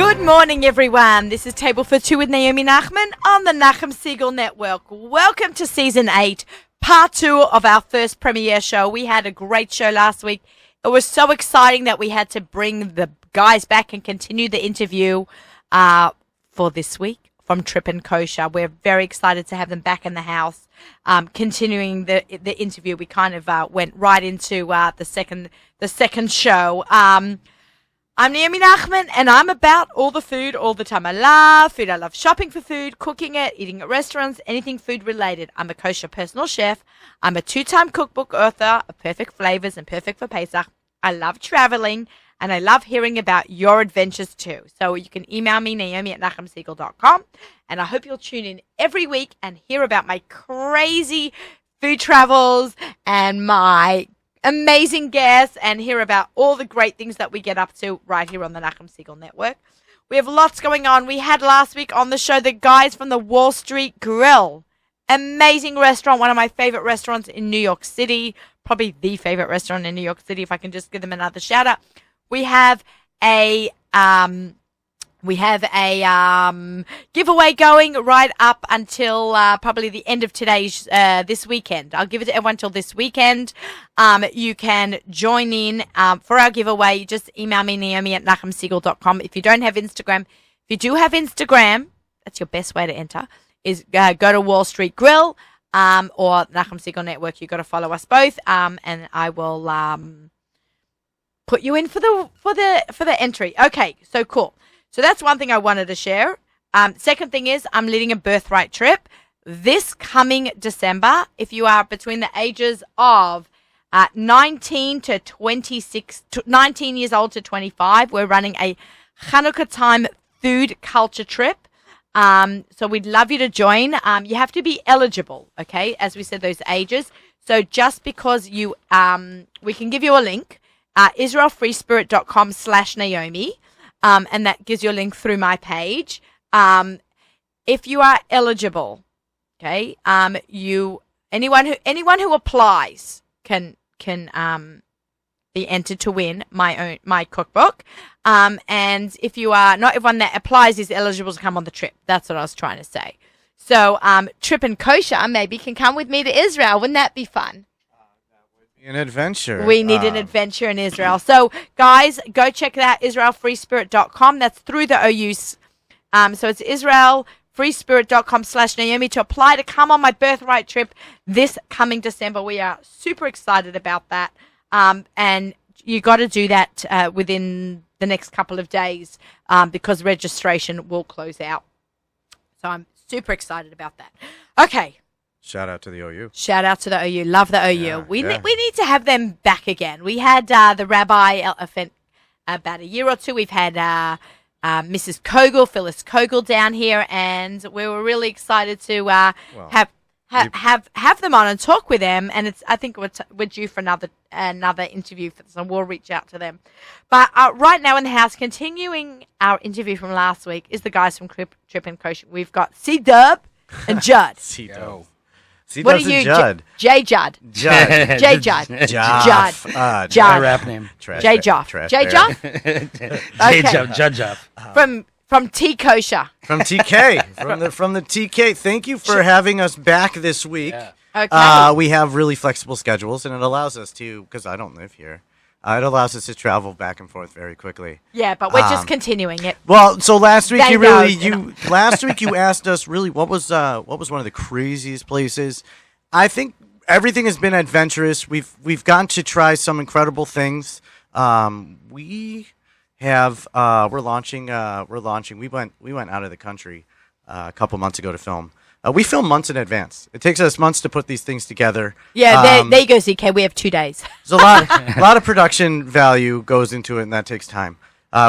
Good morning, everyone. This is Table for Two with Naomi Nachman on the Nachum Siegel Network. Welcome to Season 8, Part 2 of our first premiere show. We had a great show last week. It was so exciting that we had to bring the guys back and continue the interview for this week from Trip and Kosher. We're very excited to have them back in the house. Continuing the interview, we kind of went right into the second show. I'm Naomi Nachman, and I'm about all the food all the time. I love food. I love shopping for food, cooking it, eating at restaurants, anything food related. I'm a kosher personal chef. I'm a 2-time cookbook author of Perfect Flavors and Perfect for Pesach. I love traveling, and I love hearing about your adventures too. So you can email me, naomi@nachumsiegel.com, and I hope you'll tune in every week and hear about my crazy food travels and my amazing guests and hear about all the great things that we get up to right here on the Nachum Siegel Network. We have lots going on. We had last week on the show the guys from the Wall Street Grill. Amazing restaurant, one of my favorite restaurants in New York City. Probably the favorite restaurant in New York City, if I can just give them another shout out. We have a giveaway going right up until probably the end of today's this weekend. I'll give it to everyone till this weekend. You can join in for our giveaway. You just email me, naomi@nachumsiegel.com. If you don't have Instagram, if you do have Instagram, that's your best way to enter, is go to Wall Street Grill or Nachum Siegel Network. You've got to follow us both, and I will put you in for the entry. Okay, so cool. So that's one thing I wanted to share. Second thing is I'm leading a birthright trip this coming December. If you are between the ages of 19 to 26, 19 years old to 25, we're running a Hanukkah time food culture trip. So we'd love you to join. You have to be eligible, okay? As we said, those ages. So just because you, we can give you a link, israelfreespirit.com/Naomi. And that gives you a link through my page. If you are eligible, okay, anyone who applies can be entered to win my cookbook. And if you are not everyone that applies is eligible to come on the trip. That's what I was trying to say. So Trip and Kosher maybe can come with me to Israel. Wouldn't that be fun? An adventure. We need an adventure in Israel. So, guys, go check it out, israelfreespirit.com. That's through the OUs. So it's israelfreespirit.com/Naomi to apply to come on my birthright trip this coming December. We are super excited about that. And you got to do that within the next couple of days because registration will close out. So I'm super excited about that. Okay. Shout out to the OU. Shout out to the OU. Love the OU. Yeah, we need to have them back again. We had the Rabbi event about a year or two. We've had Mrs. Kogel, Phyllis Kogel down here, and we were really excited to have them on and talk with them. And I think we're due for another interview for this, and we'll reach out to them. But right now in the house, continuing our interview from last week, is the guys from Trip and Kosher. We've got C-Dub and Judd. C-Dub. What are you, Judd? J Judd. Judd. J Judd. Judd. Judd. My rap name. J Judd. J Judd. Judd. From T Kosher. From TK. from the TK. Thank you for having us back this week. Yeah. Okay. We have really flexible schedules, and it allows us to, because I don't live here, it allows us to travel back and forth very quickly. Yeah, but we're just continuing it. Well, so last week Last week you asked us really what was one of the craziest places. I think everything has been adventurous. We've gotten to try some incredible things. We have we're launching. We went out of the country a couple months ago to film. We film months in advance. It takes us months to put these things together. Yeah, there you go, ZK. We have 2 days. There's a lot of production value goes into it, and that takes time.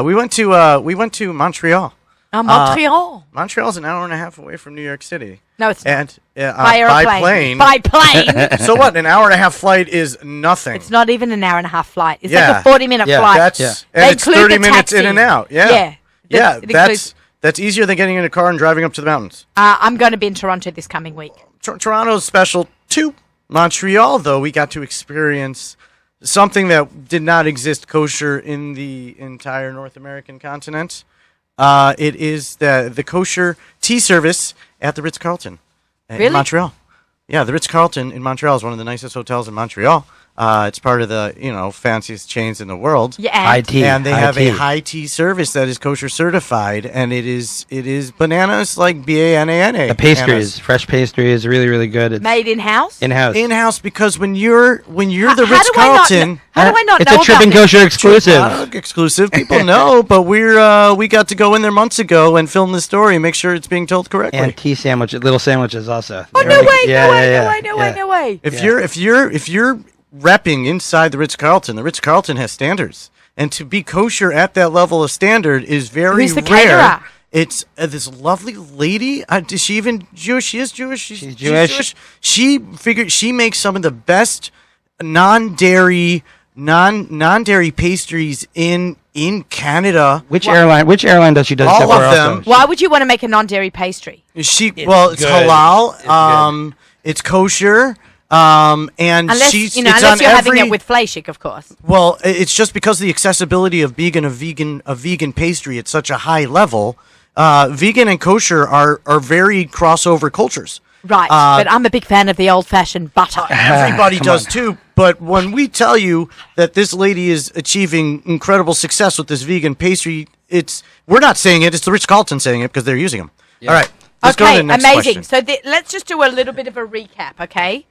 We went to Montreal. Montreal. Montreal's an hour and a half away from New York City. No, it's not. And By airplane. plane. By plane. So what? An hour and a half flight is nothing. It's not even an hour and a half flight. It's Yeah. like a 40-minute Yeah. flight. And They it's include 30 the minutes in taxi. and out. Yeah. Yeah. It includes- That's easier than getting in a car and driving up to the mountains. I'm going to be in Toronto this coming week. Toronto's special too. Montreal, though, we got to experience something that did not exist kosher in the entire North American continent. It is the kosher tea service at the Ritz-Carlton Really? in Montreal. Yeah, the Ritz-Carlton in Montreal is one of the nicest hotels in Montreal. It's part of the fanciest chains in the world. Yeah, High and tea. And they high have tea. a high tea service that is kosher certified, and it is bananas like BANANA. The pastries, fresh pastries, really, really good. It's made in-house? in-house. in-house, because when you're the How do I not Ritz-Carlton, kn- How do I not it's know a Trip about and this? Kosher exclusive. exclusive. People know, but we got to go in there months ago and film the story, make sure it's being told correctly. And tea sandwiches, little sandwiches also. Oh, They're no really- way, yeah, no way, yeah, no way, yeah, no way, yeah. no way. If you're repping inside the Ritz-Carlton, the Ritz-Carlton has standards, and to be kosher at that level of standard is very Who's the rare. caterer? It's this lovely lady. Is she even Jewish? She is Jewish. She's Jewish. She makes some of the best non-dairy pastries in Canada. Which airline does she do All stuff for of them. also? Why would you want to make a non-dairy pastry? It's good. halal. It's good. It's kosher. And Unless, she's unless it's on you're having every- it with fleishik, of course. Well, it's just because of the accessibility of being a vegan pastry at such a high level. Vegan and kosher are very crossover cultures. Right, but I'm a big fan of the old-fashioned butter. Everybody Come does on. too. But when we tell you that this lady is achieving incredible success with this vegan pastry, we're not saying it. It's the Ritz-Carlton saying it because they're using them. All right. Let's go to Okay, the next amazing. question. So let's just do a little bit of a recap, okay?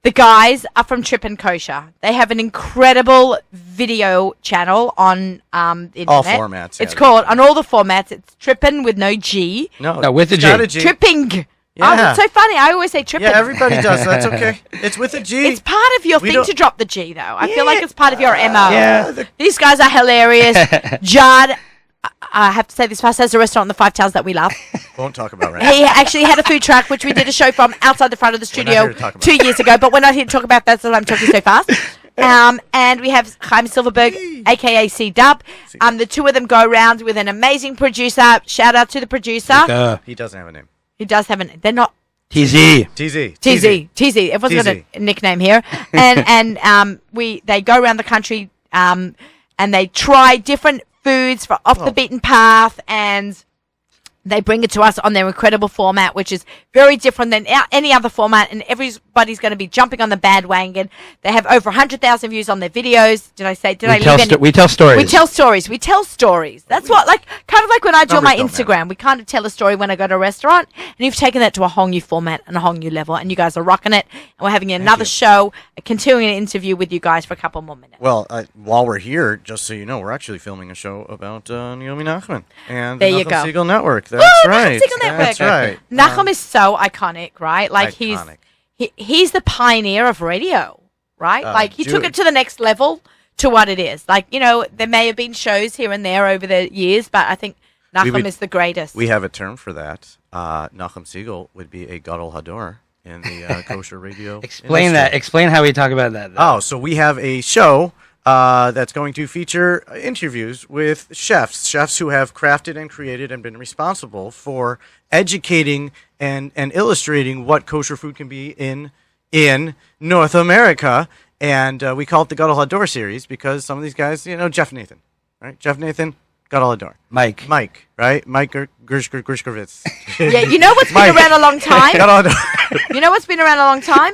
The guys are from Trip and Kosher. They have an incredible video channel on the internet. All formats, It's yeah. called, on all the formats, it's Trippin' with no G. No, with a it's got G. a G. Tripping. Yeah. Oh, that's so funny. I always say tripping. Yeah, everybody does. That's okay. It's with a G. It's part of your We thing don't- to drop the G, though. I feel like it's part of your MO. Yeah. These guys are hilarious. Judd, I have to say this fast, has a restaurant in the Five Towns that we love. Won't talk about right He actually had a food truck, which we did a show from outside the front of the We're not studio here to talk about 2 years ago, but we're not here to talk about that, so I'm talking so fast. And we have Chaim Silverberg, a.k.a. C-Dub. The two of them go around with an amazing producer. Shout out to the producer. He doesn't have a name. He does have an... They're not... TZ. TZ. Everyone's got a nickname here. And they go around the country and they try different foods for off the beaten path, and they bring it to us on their incredible format, which is very different than any other format, and everybody's going to be jumping on the bandwagon. They have over 100,000 views on their videos. We tell stories. We tell stories. That's what, kind of like when I do on my Numbers don't Instagram. We kind of tell a story when I go to a restaurant, and you've taken that to a whole new format and a whole new level, and you guys are rocking it. And we're having another show, continuing an interview with you guys for a couple more minutes. Well, while we're here, just so you know, we're actually filming a show about Naomi Nachman and There the you Nachum go. Siegel Network. That's Woo, Nachum right. Siegel Network. That's right. Nachum is so iconic, right? Like Iconic. he's the pioneer of radio, right? He took Jewish. it to the next level to what it is. There may have been shows here and there over the years, but I think Nachum is the greatest. We have a term for that. Nachum Siegel would be a Gadol Hador in the kosher radio. Explain that. industry. Explain how we talk about that. though. Oh, so we have a show that's going to feature interviews with chefs who have crafted and created and been responsible for educating and illustrating what kosher food can be in North America. And we call it the Gadol Hador series because some of these guys, Jeff Nathan, right? Jeff Nathan, Gadol Hador. Mike. Right? Mike Gershkovitz. Yeah, you know what's been Mike. around a long time? Gadol Hador. You know what's been around a long time?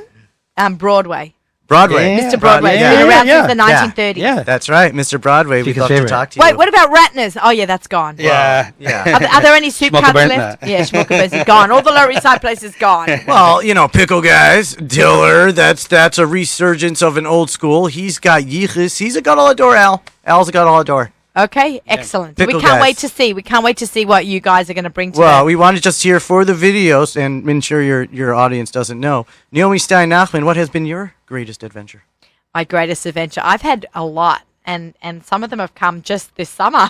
Broadway. Broadway. Yeah. Mr. Broadway. Yeah, It's been around yeah, since the yeah. 1930s. Yeah. That's right, Mr. Broadway. We'd Chica's love to favorite. talk to you. Wait, what about Ratner's? Oh, yeah, that's gone. Yeah. Yeah. Are there any soup Schmuckelburn? carts left? No. Yeah, Schmuckelburns is gone. All the Lower East Side places gone. Well, pickle guys, Diller, that's a resurgence of an old school. He's got Yichus. He's a Gadol Hador, Al. Al's a Gadol Hador. Okay, excellent. Pickle We can't guys. wait to see. We can't wait to see what you guys are going to bring to Well, that. we wanted just here for the videos and ensure your audience doesn't know. Naomi Stein Nachman, what has been your greatest adventure? My greatest adventure. I've had a lot, and some of them have come just this summer.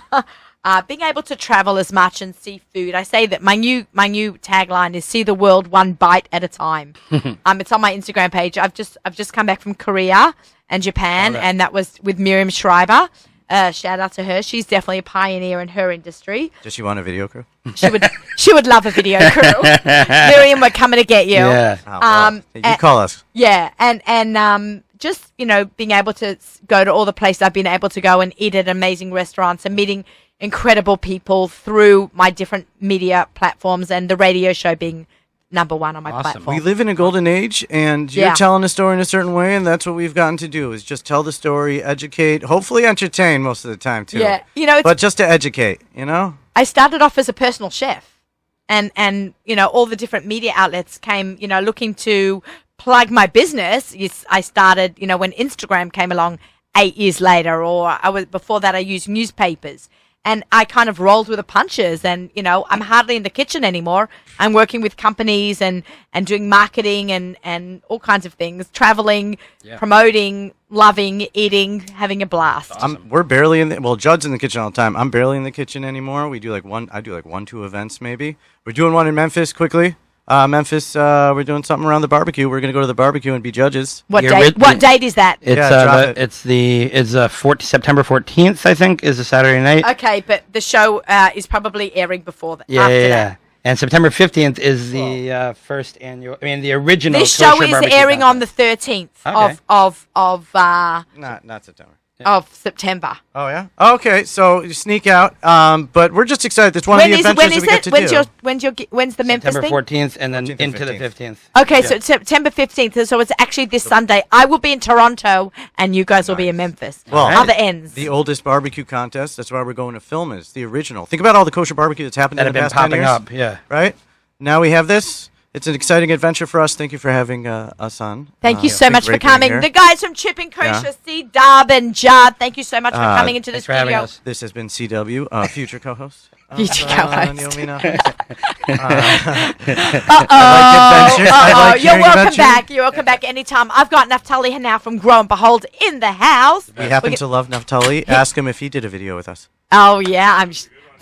Being able to travel as much and see food. I say that my new tagline is "See the world one bite at a time." It's on my Instagram page. I've just come back from Korea and Japan, and that was with Miriam Schreiber. Shout out to her. She's definitely a pioneer in her industry. Does she want a video crew? She would love a video crew. Miriam, we're coming to get you. Yeah. Oh, well, you call us. Yeah, and just being able to go to all the places I've been able to go and eat at amazing restaurants and meeting incredible people through my different media platforms, and the radio show being number one on my platform. We live in a golden age, and you're telling a story in a certain way, and that's what we've gotten to do, is just tell the story, educate, hopefully entertain most of the time, too. Yeah, but just to educate, I started off as a personal chef, and all the different media outlets came, looking to plug my business. I started, when Instagram came along 8 years later, or before that I used newspapers. And I kind of rolled with the punches, and, I'm hardly in the kitchen anymore. I'm working with companies and doing marketing and all kinds of things, traveling, promoting, loving, eating, having a blast. Awesome. We're barely Judd's in the kitchen all the time. I'm barely in the kitchen anymore. I do like 1-2 events maybe. We're doing one in Memphis quickly. Memphis, we're doing something around the barbecue. We're going to go to the barbecue and be judges. What date is that? It's September 14th, I think, is a Saturday night. Okay, but the show is probably airing before that. Yeah. And September 15th is the first annual. The original. This show is airing on the 13th of not September. Of September. Oh, yeah? Okay, so you sneak out. But we're just excited. It's one of the adventures that we get to do. When's the Memphis thing? September 14th and then into the 15th. Okay, so it's September 15th. So it's actually this Sunday. I will be in Toronto, and you guys will be in Memphis. Well, other ends. The oldest barbecue contest. That's why we're going to film is the original. Think about all the kosher barbecue that's happened in the past 10 years. That have been popping up, yeah. Right? Now we have this. It's an exciting adventure for us. Thank you for having us on. Thank you so much for coming. The guys from Chip and Kosher, C-Dub and Judd, thank you so much for coming into the studio. This has been CW, future co-host. Future co-host. You're welcome back. You're welcome back anytime. I've got Naftali Hanau from Grow and Behold in the house. We happen to love Naftali. Ask him if he did a video with us. Oh, yeah.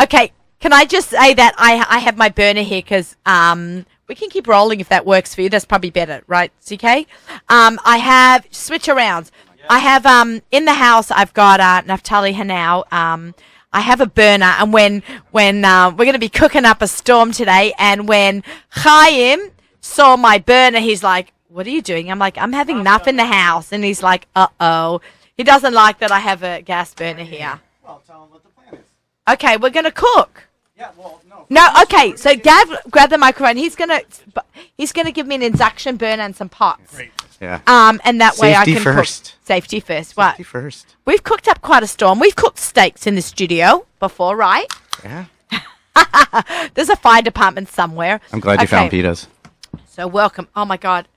Okay. Can I just say that I have my burner here because we can keep rolling if that works for you. That's probably better, right, CK? I have switch arounds. I have in the house. I've got Naftali Hanau. I have a burner, and when we're going to be cooking up a storm today, and when Chaim saw my burner, he's like, "What are you doing?" I'm like, "I'm having enough in the house," and he's like, "Uh-oh." He doesn't like that I have a gas burner here. Well, tell him what the plan is. Okay, we're going to cook. Yeah, well, no. No, okay. So Gav, grab the microphone. He's gonna give me an induction burner and some pots. Great. Yeah. And that way I can first. cook. Safety first. What? Safety first. We've cooked up quite a storm. We've cooked steaks in the studio before, right? Yeah. There's a fire department somewhere. I'm glad you found pitas. So welcome. Oh my God.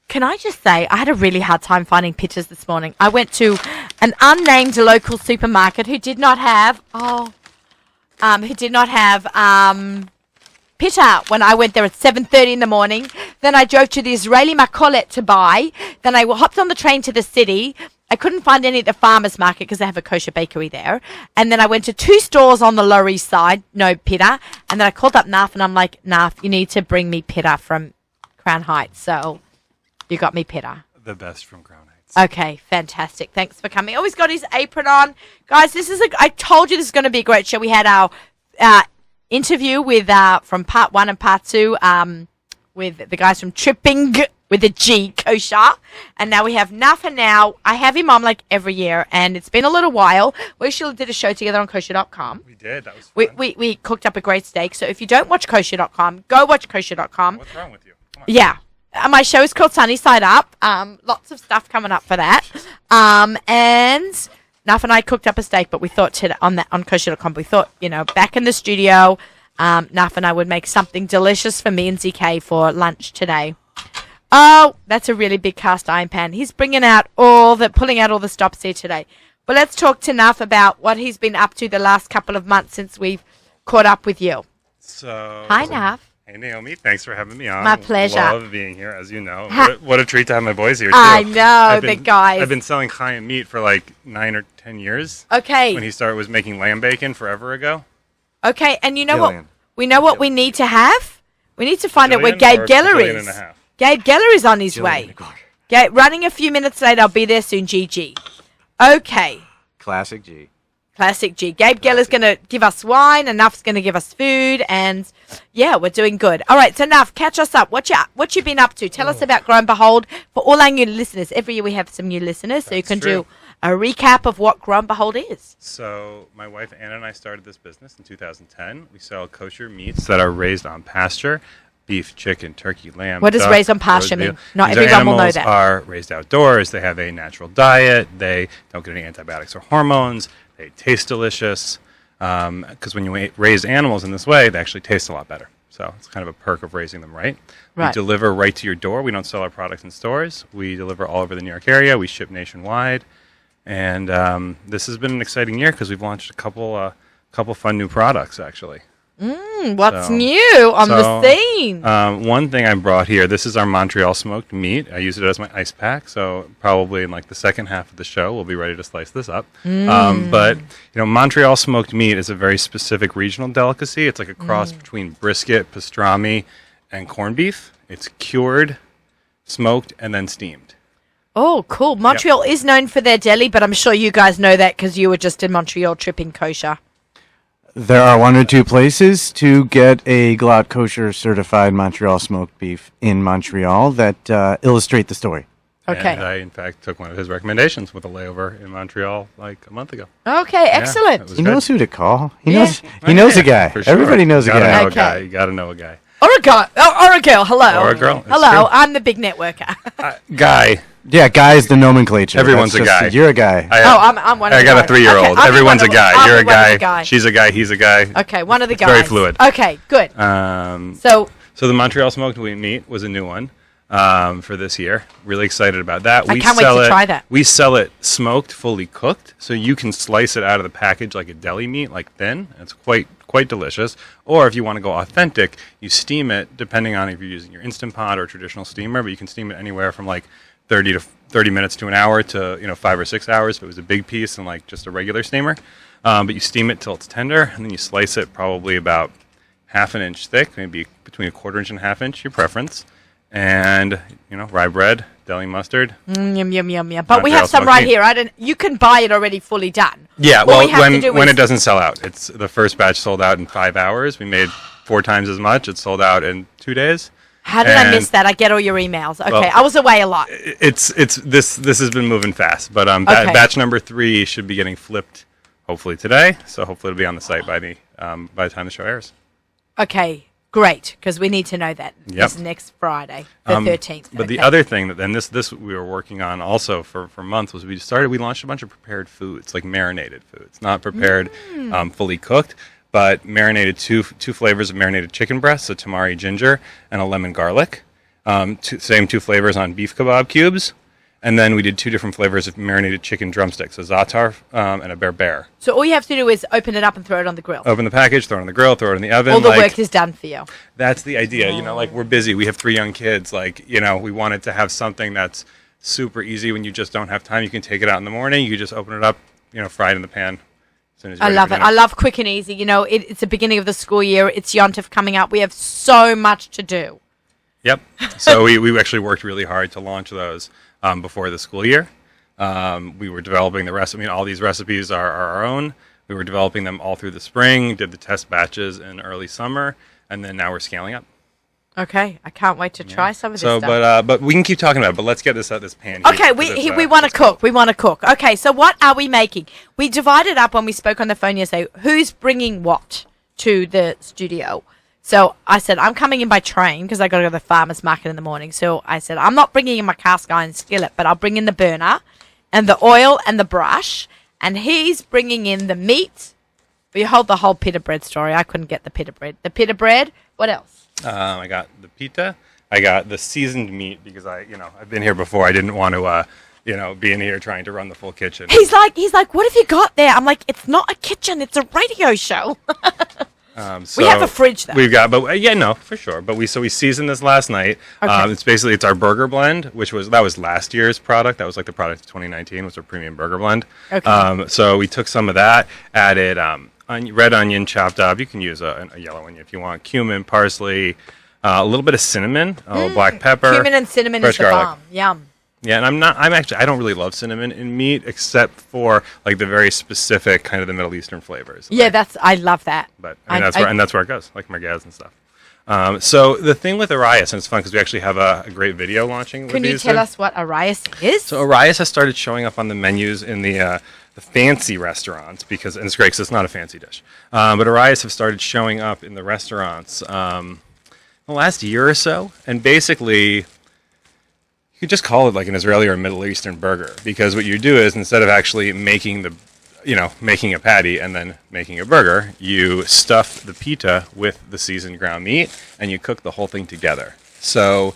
Can I just say, I had a really hard time finding pictures this morning. I went to an unnamed local supermarket who did not have pita when I went there at 7:30 in the morning. Then I drove to the Israeli Makolet to buy. Then I hopped on the train to the city. I couldn't find any at the farmer's market because they have a kosher bakery there. And then I went to 2 stores on the Lower East Side, no pita. And then I called up Naf and I'm like, Naf, you need to bring me pita from Crown Heights. So you got me pita. The best from Crown Heights. Okay, fantastic. Thanks for coming. Oh, he's got his apron on. Guys, I told you this is going to be a great show. We had our interview with from part 1 and part 2 with the guys from Tripping with a G, Kosher. And now we have Naf Hanau. I have him on like every year, and it's been a little while. We actually did a show together on kosher.com. We did. That was fun. We cooked up a great steak. So if you don't watch kosher.com, go watch kosher.com. What's wrong with you? Come on. Yeah. My show is called Sunny Side Up. Lots of stuff coming up for that. And Naf and I cooked up a steak, but we thought today on kosher.com, we thought, back in the studio, Naf and I would make something delicious for me and ZK for lunch today. Oh, that's a really big cast iron pan. He's pulling out all the stops here today. But let's talk to Naf about what he's been up to the last couple of months since we've caught up with you. Hi, Naf. Hey, Naomi. Thanks for having me on. My pleasure. Love being here, as you know. What a treat to have my boys here, too. I know, the guys. I've been selling Chaim meat for like 9 or 10 years. Okay. When he was making lamb bacon forever ago. Okay, and you know what? We know what we need to have? We need to find out where Gabe Geller is. Gabe Geller is on his way. Running a few minutes late. I'll be there soon, GG. Okay. Classic G. Classic G. Gabe Geller's going to give us wine, and Naf's going to give us food, and yeah, we're doing good. All right, so Naf, catch us up. What you been up to? Tell us about Grow and Behold for all our new listeners. Every year we have some new listeners, so you can do a recap of what Grow and Behold is. So my wife Anna and I started this business in 2010. We sell kosher meats that are raised on pasture. Beef, chicken, turkey, lamb. What does duck, raised on pasture roast mean? veal. Not These everyone will know animals that. are raised outdoors. They have a natural diet. They don't get any antibiotics or hormones. They taste delicious. Because when you raise animals in this way, they actually taste a lot better. So it's kind of a perk of raising them right. We Right. deliver right to your door. We don't sell our products in stores. We deliver all over the New York area. We ship nationwide. And this has been an exciting year because we've launched a couple fun new products, actually. What's So- new on the so, scene? One thing I brought here, this is our Montreal smoked meat. I use it as my ice pack, so probably in like the second half of the show, we'll be ready to slice this up. But, Montreal smoked meat is a very specific regional delicacy. It's like a cross between brisket, pastrami, and corned beef. It's cured, smoked, and then steamed. Oh, cool. Montreal is known for their deli, but I'm sure you guys know that because you were just in Montreal tripping kosher. There are 1 or 2 places to get a Glatt Kosher certified Montreal smoked beef in Montreal that illustrate the story. Okay. And I, in fact, took one of his recommendations with a layover in Montreal like a month ago. Okay, excellent. it was He good. knows who to call. He Yeah. knows. He knows a guy. For sure. Everybody knows a Gotta guy. Know Okay. a guy. You got to know a guy. Or a guy, or a girl. Hello. Or a girl, it's Hello. true. I'm the big networker. Guy. Yeah, guy's the nomenclature. Everyone's That's a just- guy. You're a guy. I'm one of I the got guys. a 3-year-old. Okay, I'm Everyone's a one of- guy. I'm You're a one of the guy. guys. She's a guy. He's a guy. Okay, one of the It's guys. very fluid. Okay, good. So So, the Montreal smoked wheat meat was a new one for this year. Really excited about that. I can't wait to try that. We sell it smoked, fully cooked, so you can slice it out of the package like a deli meat, like thin. It's quite delicious. Or if you want to go authentic, you steam it, depending on if you're using your Instant Pot or traditional steamer. But you can steam it anywhere from like 30 minutes to an hour to 5 or 6 hours if it was a big piece and like just a regular steamer. But you steam it till it's tender, and then you slice it probably about half an inch thick, maybe between a quarter inch and a half inch, your preference. And rye bread, deli mustard. yum, yum, yum, yum. But we Montreal have some smoked right meat. here. You can buy it already fully done. Yeah, What well, we have to do when is- it doesn't sell out, it's the first batch sold out in 5 hours. We made 4 times as much. It sold out in 2 days. How did I And- miss that? I get all your emails. Okay, Well, I was away a lot. It's this has been moving fast, but Okay. batch number 3 should be getting flipped hopefully today. So hopefully it'll be on the site by the time the show airs. Okay, great, because we need to know that. Yep. It's next Friday, the 13th. But the Okay. other thing that then this we were working on also for months was we launched a bunch of prepared foods, like marinated foods, not prepared fully cooked, but marinated two flavors of marinated chicken breast, so tamari ginger and a lemon garlic. Same 2 flavors on beef kebab cubes. And then we did 2 different flavors of marinated chicken drumsticks, a za'atar and a bear. So all you have to do is open it up and throw it on the grill. Open the package, throw it on the grill, throw it in the oven. All the like, work is done for you. That's the idea. Like we're busy. We have 3 young kids. Like, we wanted to have something that's super easy when you just don't have time. You can take it out in the morning. You just open it up, fry it in the pan. As soon as you're I ready love for it. dinner. I love quick and easy. It's the beginning of the school year. It's Yontif coming up. We have so much to do. Yep. So we actually worked really hard to launch those before the school year. We were developing the recipe. All these recipes are our own. We were developing them all through the spring, did the test batches in early summer, and then now we're scaling up. Okay, I can't wait to try some of this So, stuff. but we can keep talking about it. But let's get this pan. Okay, here, we 'cause it's, want to it's- cook. We want to cook. Okay, so what are we making? We divided up when we spoke on the phone yesterday. Who's bringing what to the studio? So I said, I'm coming in by train because I got to go to the farmer's market in the morning. So I said, I'm not bringing in my cast iron skillet, but I'll bring in the burner and the oil and the brush. And he's bringing in the meat. We hold the whole pita bread story. I couldn't get the pita bread. The pita bread. What else? I got the pita. I got the seasoned meat because I've been here before. I didn't want to, be in here trying to run the full kitchen. He's like, what have you got there? I'm like, it's not a kitchen. It's a radio show. So We have a fridge, though. We've got, but for sure. But we seasoned this last night. Okay. It's our burger blend, that was last year's product. That was like the product of 2019 was our premium burger blend. Okay. So we took some of that, added red onion chopped up. You can use a yellow onion if you want. Cumin, parsley, a little bit of cinnamon, a little black pepper. Cumin and cinnamon fresh is the garlic. bomb. Yum. Yeah, and I don't really love cinnamon in meat except for like the very specific kind of the Middle Eastern flavors. Yeah, I love that. But I- that's where it goes, like merguez and stuff. So the thing with Arias, and it's fun because we actually have a great video launching. Can with you these tell soon. us what Arias is? So Arias has started showing up on the menus in the fancy restaurants because, and it's great because it's not a fancy dish. But Arias have started showing up in the restaurants the last year or so, and basically you could just call it like an Israeli or Middle Eastern burger because what you do is instead of actually making making a patty and then making a burger, you stuff the pita with the seasoned ground meat and you cook the whole thing together. So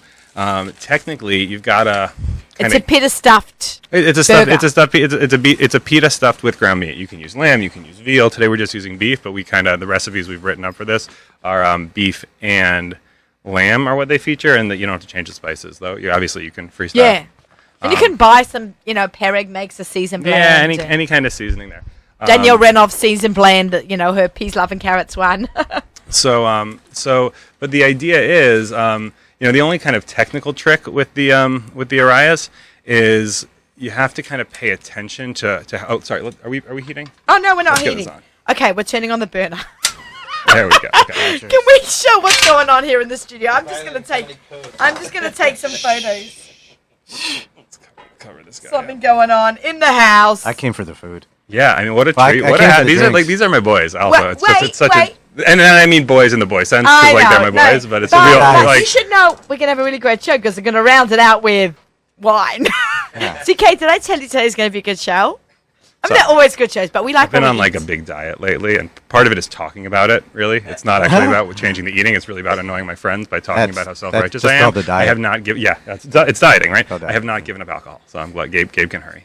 technically, you've got a. It's a pita stuffed. It's a pita stuffed with ground meat. You can use lamb, you can use veal. Today we're just using beef, but the recipes we've written up for this are beef and lamb are what they feature, and that you don't have to change the spices though. You can freestyle. Yeah. And you can buy some, Pereg makes a seasoned blend. Yeah, any kind of seasoning there. Danielle Renov seasoned blend, her peas, love, and carrots one. But the idea is, the only kind of technical trick with the Arias is you have to kind of pay attention to. Oh, sorry. Are we heating? Oh no, we're not Let's get heating. this on. Okay, we're turning on the burner. There we go. Okay. Can we show what's going on here in the studio? I'm just gonna take some photos. Let's cover this guy. Something going on in the house. I came for the food. Yeah, I mean, what a Well, treat! I What came a for the these are my boys. Also, it's such wait. and then I mean boys in the boy sense I because they're know, my no, boys, but it's a real but like you should know we're gonna have a really great show because we're gonna round it out with wine. CK, did I tell you today's gonna be a good show? I mean, they're always good shows, but we like. I've been what on we like eat. a big diet lately, and part of it is talking about it. Really, it's not actually about changing the eating. It's really about annoying my friends by talking about how self-righteous just I am. called the diet. I have not given. Yeah, it's dieting, right? Called I diet. have not given up alcohol, so I'm glad Gabe can hurry.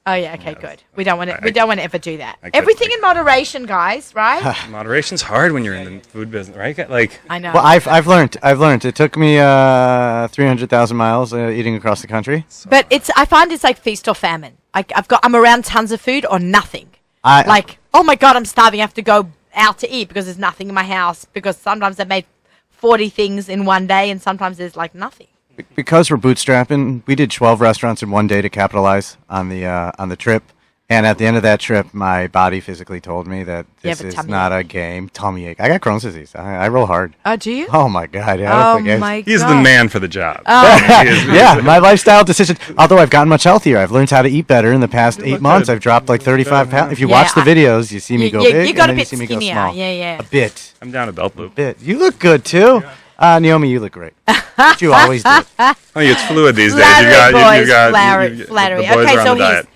Oh yeah, okay, good. We don't want to. I- We don't want to ever do that. I could- Everything in moderation, guys. Right? Moderation's hard when you're in the food business, right? Like, I know. Well, I've learned. It took me 300,000 miles eating across the country. But I find it's like feast or famine. I'm around tons of food or nothing. Oh my God, I'm starving. I have to go out to eat because there's nothing in my house. Because sometimes I've made 40 things in one day, and sometimes there's like nothing. Because we're bootstrapping, we did 12 restaurants in one day to capitalize on the trip. And at the end of that trip, my body physically told me that You this have a is tummy not a game. Tummy ache. I got Crohn's disease. I roll hard. Oh, do you? Oh my God! Yeah, I Oh don't think I- my he's God. the man for the job. Yeah, my lifestyle decision. Although I've gotten much healthier, I've learned how to eat better in the past 8 months. good. I've dropped like 35 pounds. If you Yeah, watch the videos, you see me go big, You got a and then you bit see me go skinnier. small. Yeah. A bit. I'm down a belt loop. You look good too. Naomi, you look great. But you always do. Oh, yeah, it's fluid these days. Flattery, boys. You got Flattery. The boys Okay, are on so the diet.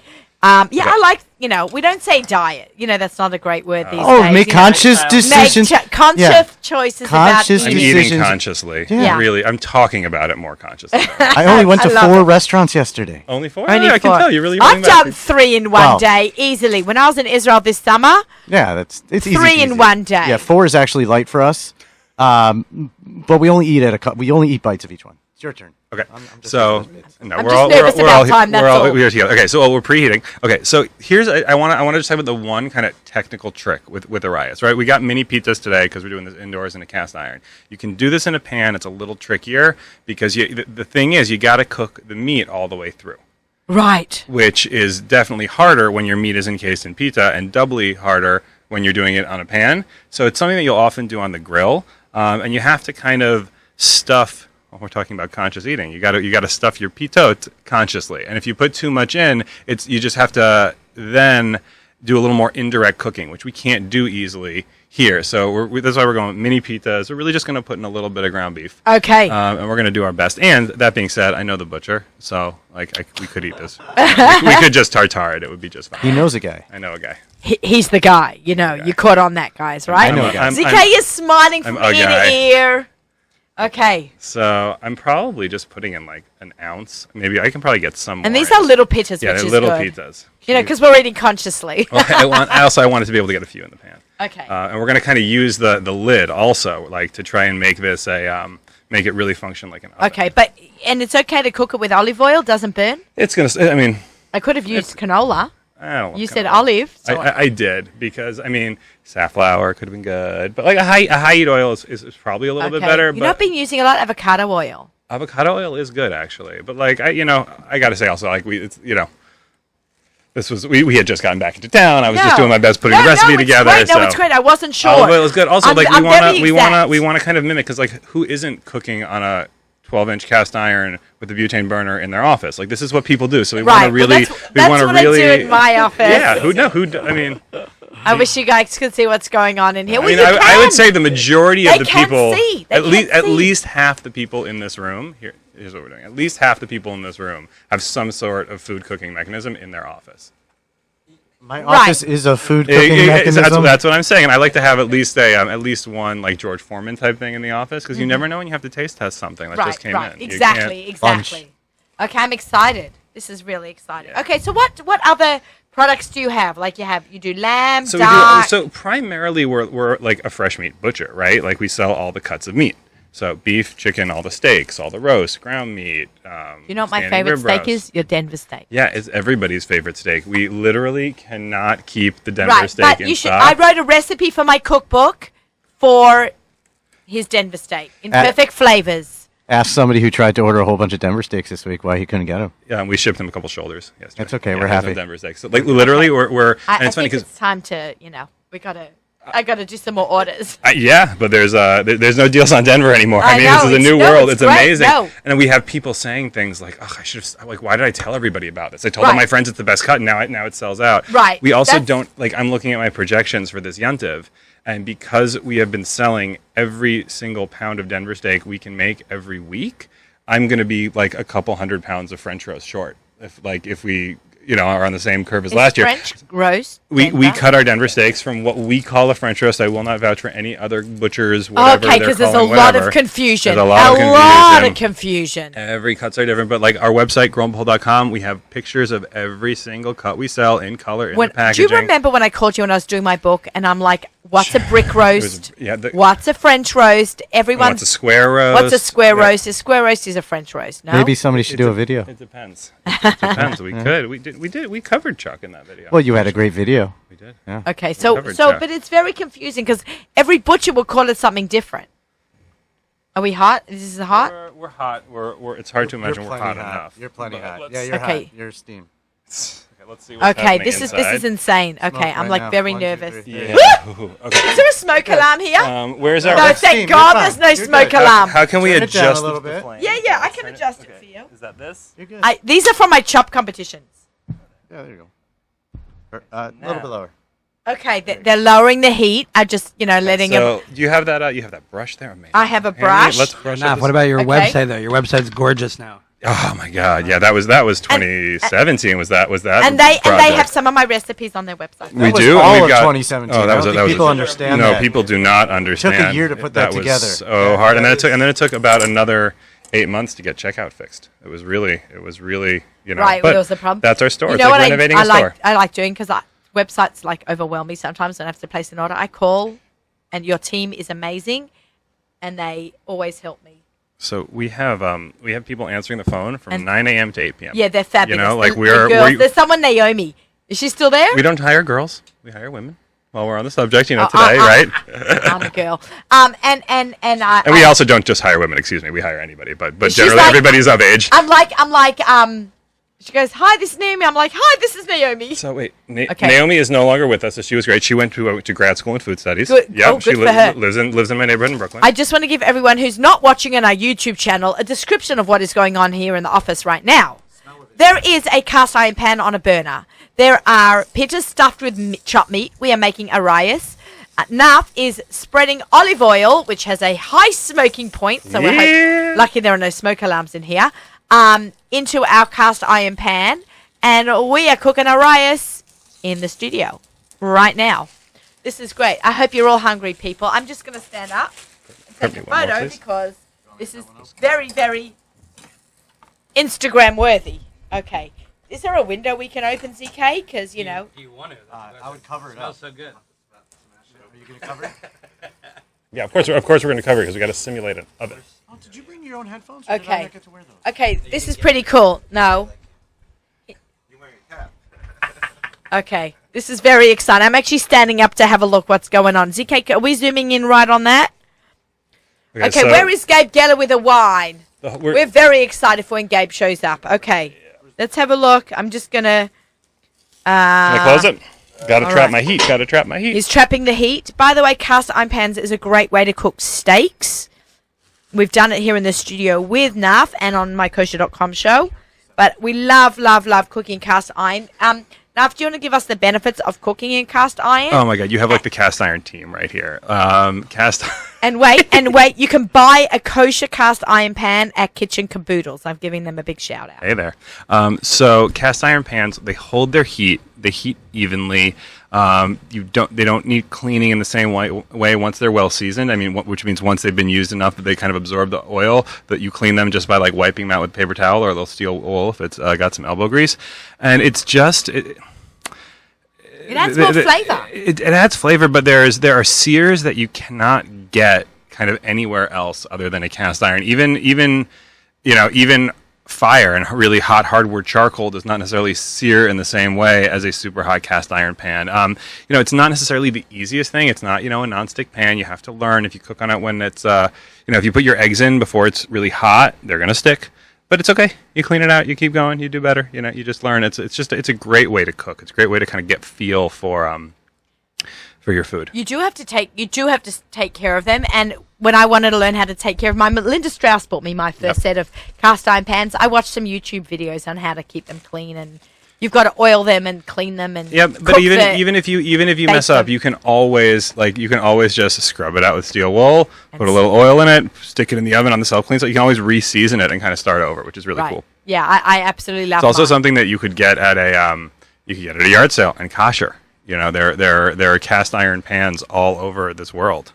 I like, we don't say diet. That's not a great word these Oh, days. make conscious decisions. Conscious Yeah. choices Conscious I'm about eating decisions. consciously. Yeah. Really, I'm talking about it more consciously. I only went to I love 4 it. restaurants yesterday. Only 4? Only I can four. tell you're really I've running back. done 3 in one Wow. day easily. When I was in Israel this summer, Yeah, it's easy. 3 in peasy. one day. Yeah, 4 is actually light for us. But we only eat bites of each one. It's your turn. Okay, just so nervous. no, I'm we're just all nervous we're about all time, that's all. we're together. Okay, so we're preheating. Okay, so here's I want to just talk about the one kind of technical trick with Arias, right? We got mini pizzas today because we're doing this indoors in a cast iron. You can do this in a pan. It's a little trickier because the thing is you got to cook the meat all the way through, right. which is definitely harder when your meat is encased in pita, and doubly harder when you're doing it on a pan. So it's something that you'll often do on the grill, and you have to kind of stuff. Well, we're talking about conscious eating. You got to stuff your pitot consciously, and if you put too much in, you just have to then do a little more indirect cooking, which we can't do easily here. So that's why we're going with mini pitas. We're really just going to put in a little bit of ground beef, Okay. and we're going to do our best. And that being said, I know the butcher, so we could eat this. we could just tartare it; it would be just fine. He knows a guy. I know a guy. He's the guy. You caught on that, guys, right? I know a guy. ZK is smiling from I'm a ear guy. to ear. Okay. So I'm probably just putting in like an ounce. Maybe I can probably get some. And more these in. are little pizzas, Yeah, which they're is little good. pizzas. Because we're eating consciously. I wanted to be able to get a few in the pan. Okay. And we're gonna kind of use the lid also, like to try and make this make it really function like an oven. Okay, and it's okay to cook it with olive oil, doesn't burn? It's gonna. I mean, I could have used canola. I don't. You love said canola. olive. So I did because safflower could have been good, but like a high heat oil is probably a little bit better. You've But not been using a lot of avocado oil. avocado oil is good actually. But like I gotta say also like This was we had just gotten back into town. I was No. just doing my best putting No, the recipe no, it's together. Great. So. No, it's great. I wasn't sure. All of it was good. Also, I'm like very we exact. want to kind of mimic because like who isn't cooking on a 12-inch cast iron with a butane burner in their office? Like this is what people do. So we want Right. to really that's we want to what really I do in my office. yeah. I mean, I wish you guys could see what's going on in here. I Well, mean, you I would can. say the majority of They the can people, see. They at can least at see. least half the people in this room here's what we're doing. At least half the people in this room have some sort of food cooking mechanism in their office. My Right. office is a food cooking mechanism. That's what I'm saying, and I like to have at least one like George Foreman type thing in the office because you never know when you have to taste test something that just came in. You Exactly, can't- exactly. Okay, I'm excited. This is really exciting. Okay, so what other products do you have? Like you do lamb, So duck. so primarily we're like a fresh meat butcher, right? Like we sell all the cuts of meat. So beef, chicken, all the steaks, all the roast, ground meat. You know what my standing favorite rib steak roast. is? Your Denver steak. Yeah, it's everybody's favorite steak. We literally cannot keep the Denver Right, steak but in you should. stock. I wrote a recipe for my cookbook for his Denver steak in perfect flavors. Ask somebody who tried to order a whole bunch of Denver steaks this week why he couldn't get them. Yeah, we shipped him a couple shoulders yesterday. That's okay, Yeah, we're there's no happy. Denver steaks. So, like literally, we're I and it's funny think because it's time to, I gotta do some more orders. yeah, but there's no deals on Denver anymore. I I mean, know, this is a it's- new no, world. it's It's great, amazing. no. And we have people saying things like, "Oh, I should have like, why did I tell everybody about this? I told all Right. my friends it's the best cut, and now it sells out." Right, We also that's- don't like. I'm looking at my projections for this Yuntiv, and because we have been selling every single pound of Denver steak we can make every week, I'm going to be like a couple 100 pounds of French roast short. If we are on the same curve as It's last year. French roast. We Denver. cut our Denver steaks from what we call a French roast. I will not vouch for any other butchers, whatever Okay, they're because there's a calling lot whatever. of confusion. There's a lot of confusion. Every cuts are different, but like our website, growandbehold.com, we have pictures of every single cut we sell in color, in the Do packaging. you remember when I called you when I was doing my book and I'm like, what's a brick roast? What's a French roast? Everyone's What's a square roast? What's a square Yeah. roast? A square roast is a French roast. No. Maybe somebody should do a video. It depends. It depends. We could. We covered Chuck in that video. Well, you had a great video. We did. Okay, so covered Chuck. but it's very confusing because every butcher will call it something different. Are we hot? This is hot. We're hot. We're. It's hard to imagine we're hot enough. You're plenty But hot. let's- Yeah, you're Okay. hot. You're steam. Okay, let's see. What's Okay, happening this is inside. insane. Okay, Smoke I'm right like now. very 1, 2, nervous. 3. Yeah. Ooh, okay. Is there a smoke alarm here? Where's our? No, That's thank steam, God you're there's fine. no You're smoke good. alarm. How can we Turn it down a adjust little the bit. flame? Yeah, I can Turn adjust it okay. for you. Is that this? You're good. These are from my chop competitions. Yeah, there you go. A little bit lower. Okay, they're lowering the heat. I just, letting them. So, do you have that? You have that brush there? Amazing. I have a Handy. brush. Let's brush Enough. up What this- about your Okay. website though? Your website's gorgeous now. Oh my God! Yeah, that was 2017. Was that? And they project. have some of my recipes on their website. We That was do. and all we've of got, 2017. Oh, I that don't was. think That was. people understand No, that. people do not understand. year to put that was together. So Yeah, hard, and that then it took about another 8 months to get checkout fixed. It was really, Right, But there was a problem. that's our store. You It's know like what renovating I a store. like doing because websites like overwhelm me sometimes and I have to place an order. I call, and your team is amazing, and they always help me. So we have people answering the phone from And- 9 a.m. to 8 p.m. Yeah, they're fabulous. like The we're girls. There's someone, Naomi. Is she still there? we don't hire girls. We hire women. While we're on the subject, today, uh, right? I'm a girl. And And we also don't just hire women. Excuse me, we hire anybody. But She's generally, like- everybody's of age. I'm like. She goes, "Hi, this is Naomi." I'm like, "Hi, this is Naomi." So wait, Okay. Naomi is no longer with us. So she was great. She went to grad school in food studies. Good. Yep, Oh, she good for her. lives in my neighborhood in Brooklyn. I just want to give everyone who's not watching on our YouTube channel a description of what is going on here in the office right now. There is a cast iron pan on a burner. There are pitchers stuffed with chopped meat. We are making arayas. Naf is spreading olive oil, which has a high smoking point. So we're lucky there are no smoke alarms in here. Into our cast iron pan. And we are cooking arayas in the studio right now. This is great. I hope you're all hungry, people. I'm just going to stand up and take a One more, photo please. because this is very, very Instagram worthy. Okay. Is there a window we can open, ZK? Because, Do you want to? I would cover it up. so good. Are you going to cover it? Yeah, of course we're going to cover it because we got to simulate an oven. Oh, did you bring your own headphones? Or did I Okay. not get to wear those? Okay, this is pretty cool. No. You're wearing a cap. Okay. This is very exciting. I'm actually standing up to have a look what's going on. ZK, are we zooming in right on that? Okay, so where is Gabe Geller with a wine? we're- We're very excited for when Gabe shows up. Okay. Let's have a look. I'm just going to Can I close it? Gotta all trap right. my heat. Gotta trap my heat. He's trapping the heat. By the way, cast iron pans is a great way to cook steaks. We've done it here in the studio with Naf and on my kosher.com show. But we love, love, love cooking cast iron. Naf, do you want to give us the benefits of cooking in cast iron? Oh my god, you have like the cast iron team right here. Cast. And wait, you can buy a kosher cast iron pan at Kitchen Caboodles. I'm giving them a big shout out. Hey there. So cast iron pans, they hold their heat. They heat evenly. They don't need cleaning in the same way once they're well seasoned. I mean, which means once they've been used enough that they kind of absorb the oil, that you clean them just by like wiping them out with paper towel, or they'll steal oil if it's got some elbow grease. And it's just. It adds more flavor. It adds flavor, but there are sears that you cannot get kind of anywhere else other than a cast iron. Even fire and really hot hardwood charcoal does not necessarily sear in the same way as a super hot cast iron pan. It's not necessarily the easiest thing. It's not a nonstick pan. You have to learn. If you cook on it when it's if you put your eggs in before it's really hot, they're gonna stick. But it's okay. You clean it out. You keep going. You do better. You just learn. It's a great way to cook. It's a great way to kind of get feel for your food. You do have to take care of them. And when I wanted to learn how to take care of mine, Linda Strauss bought me my first set of cast iron pans. I watched some YouTube videos on how to keep them clean, and you've got to oil them and clean them and but even if you mess up, you can always just scrub it out with steel wool, put a little oil in it, stick it in the oven on the self clean, so you can always re-season it and kind of start over, which is really cool. Yeah, I absolutely love. It's also mine. something that you could get at a yard sale and kosher. There are cast iron pans all over this world.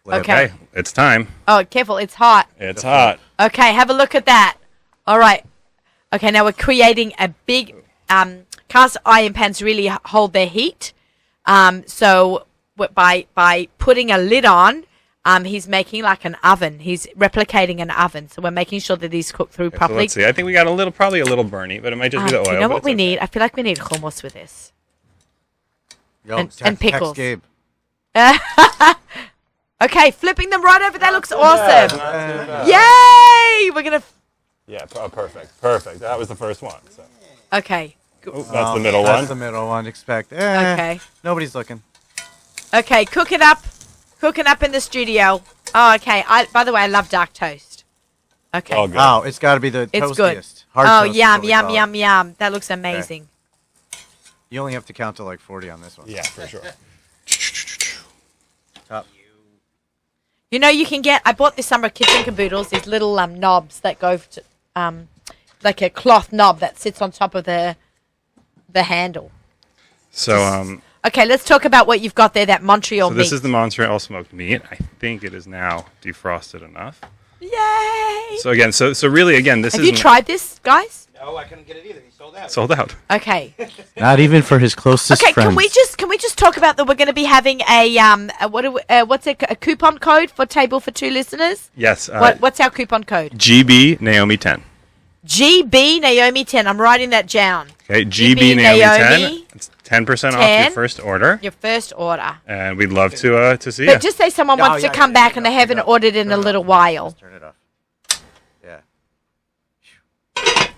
Okay, it's time. Oh, careful! It's hot. It's hot. Okay, have a look at that. All right. Okay, now we're creating a big. Cast iron pans really hold their heat. So by putting a lid on, he's making like an oven. He's replicating an oven. So we're making sure that these cook through properly. So let's see. I think we got probably a little burny, but it might just be the oil. You know what we need? I feel like we need hummus with this. And pickles. Gabe. Okay, flipping them right over. That looks awesome. Yay! We're gonna. Yeah, perfect. That was the first one. So. Okay. That's the middle one. That's the middle one. Expect. Okay. Nobody's looking. Okay, cooking up in the studio. Oh, okay. By the way, I love dark toast. Okay. All good. Oh, it's got to be the It's toastiest. good. Hard Oh, toast is yum, what we yum, call it. yum, yum. That looks amazing. You only have to count to like 40 on this one. Yeah, for sure. Top. You know, you can get. I bought this summer at Kitchen Caboodles these little knobs that go to like a cloth knob that sits on top of the handle. So Okay, let's talk about what you've got there. That Montreal meat. this is the Montreal smoked meat. I think it is now defrosted enough. Yay! So again, so really again, this is Have you tried this, guys? No, I couldn't get it either. He sold out. sold out. Okay. Not even for his closest Okay, friends. can we just talk about that? We're going to be having a coupon code for Table for Two listeners? Yes. What's our coupon code? GB Naomi 10. GB Naomi 10. I'm writing that down. Okay, GB Naomi 10. It's 10% off 10. your first order, Your first order. and we'd love to see But you. just say someone wants to come back and they haven't ordered in a little while. Turn it off. Yeah.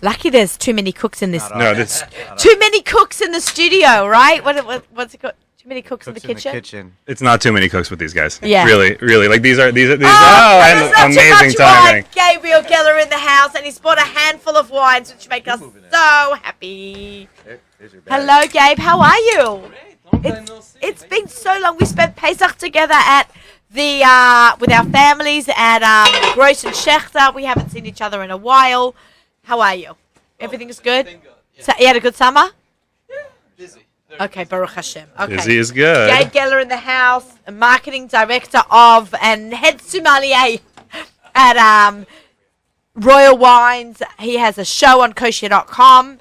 Lucky there's too many cooks in this. No, this Too many cooks in the studio, right? What's it called? Too many cooks in the kitchen? it's not too many cooks with these guys. Yeah. Really. Like these are and amazing too much timing. wine. Gabriel Geller in the house, and he's bought a handful of wines, which make us so happy. Hello, Gabe. How are you? It's been so long. We spent Pesach together at the with our families at Gross and Schechter. We haven't seen each other in a while. How are you? Everything's good? So, you had a good summer? Busy. Okay, Baruch Hashem. Okay. Busy is good. Gabe Geller in the house, a marketing director of and head sommelier at Royal Wines. He has a show on kosher.com,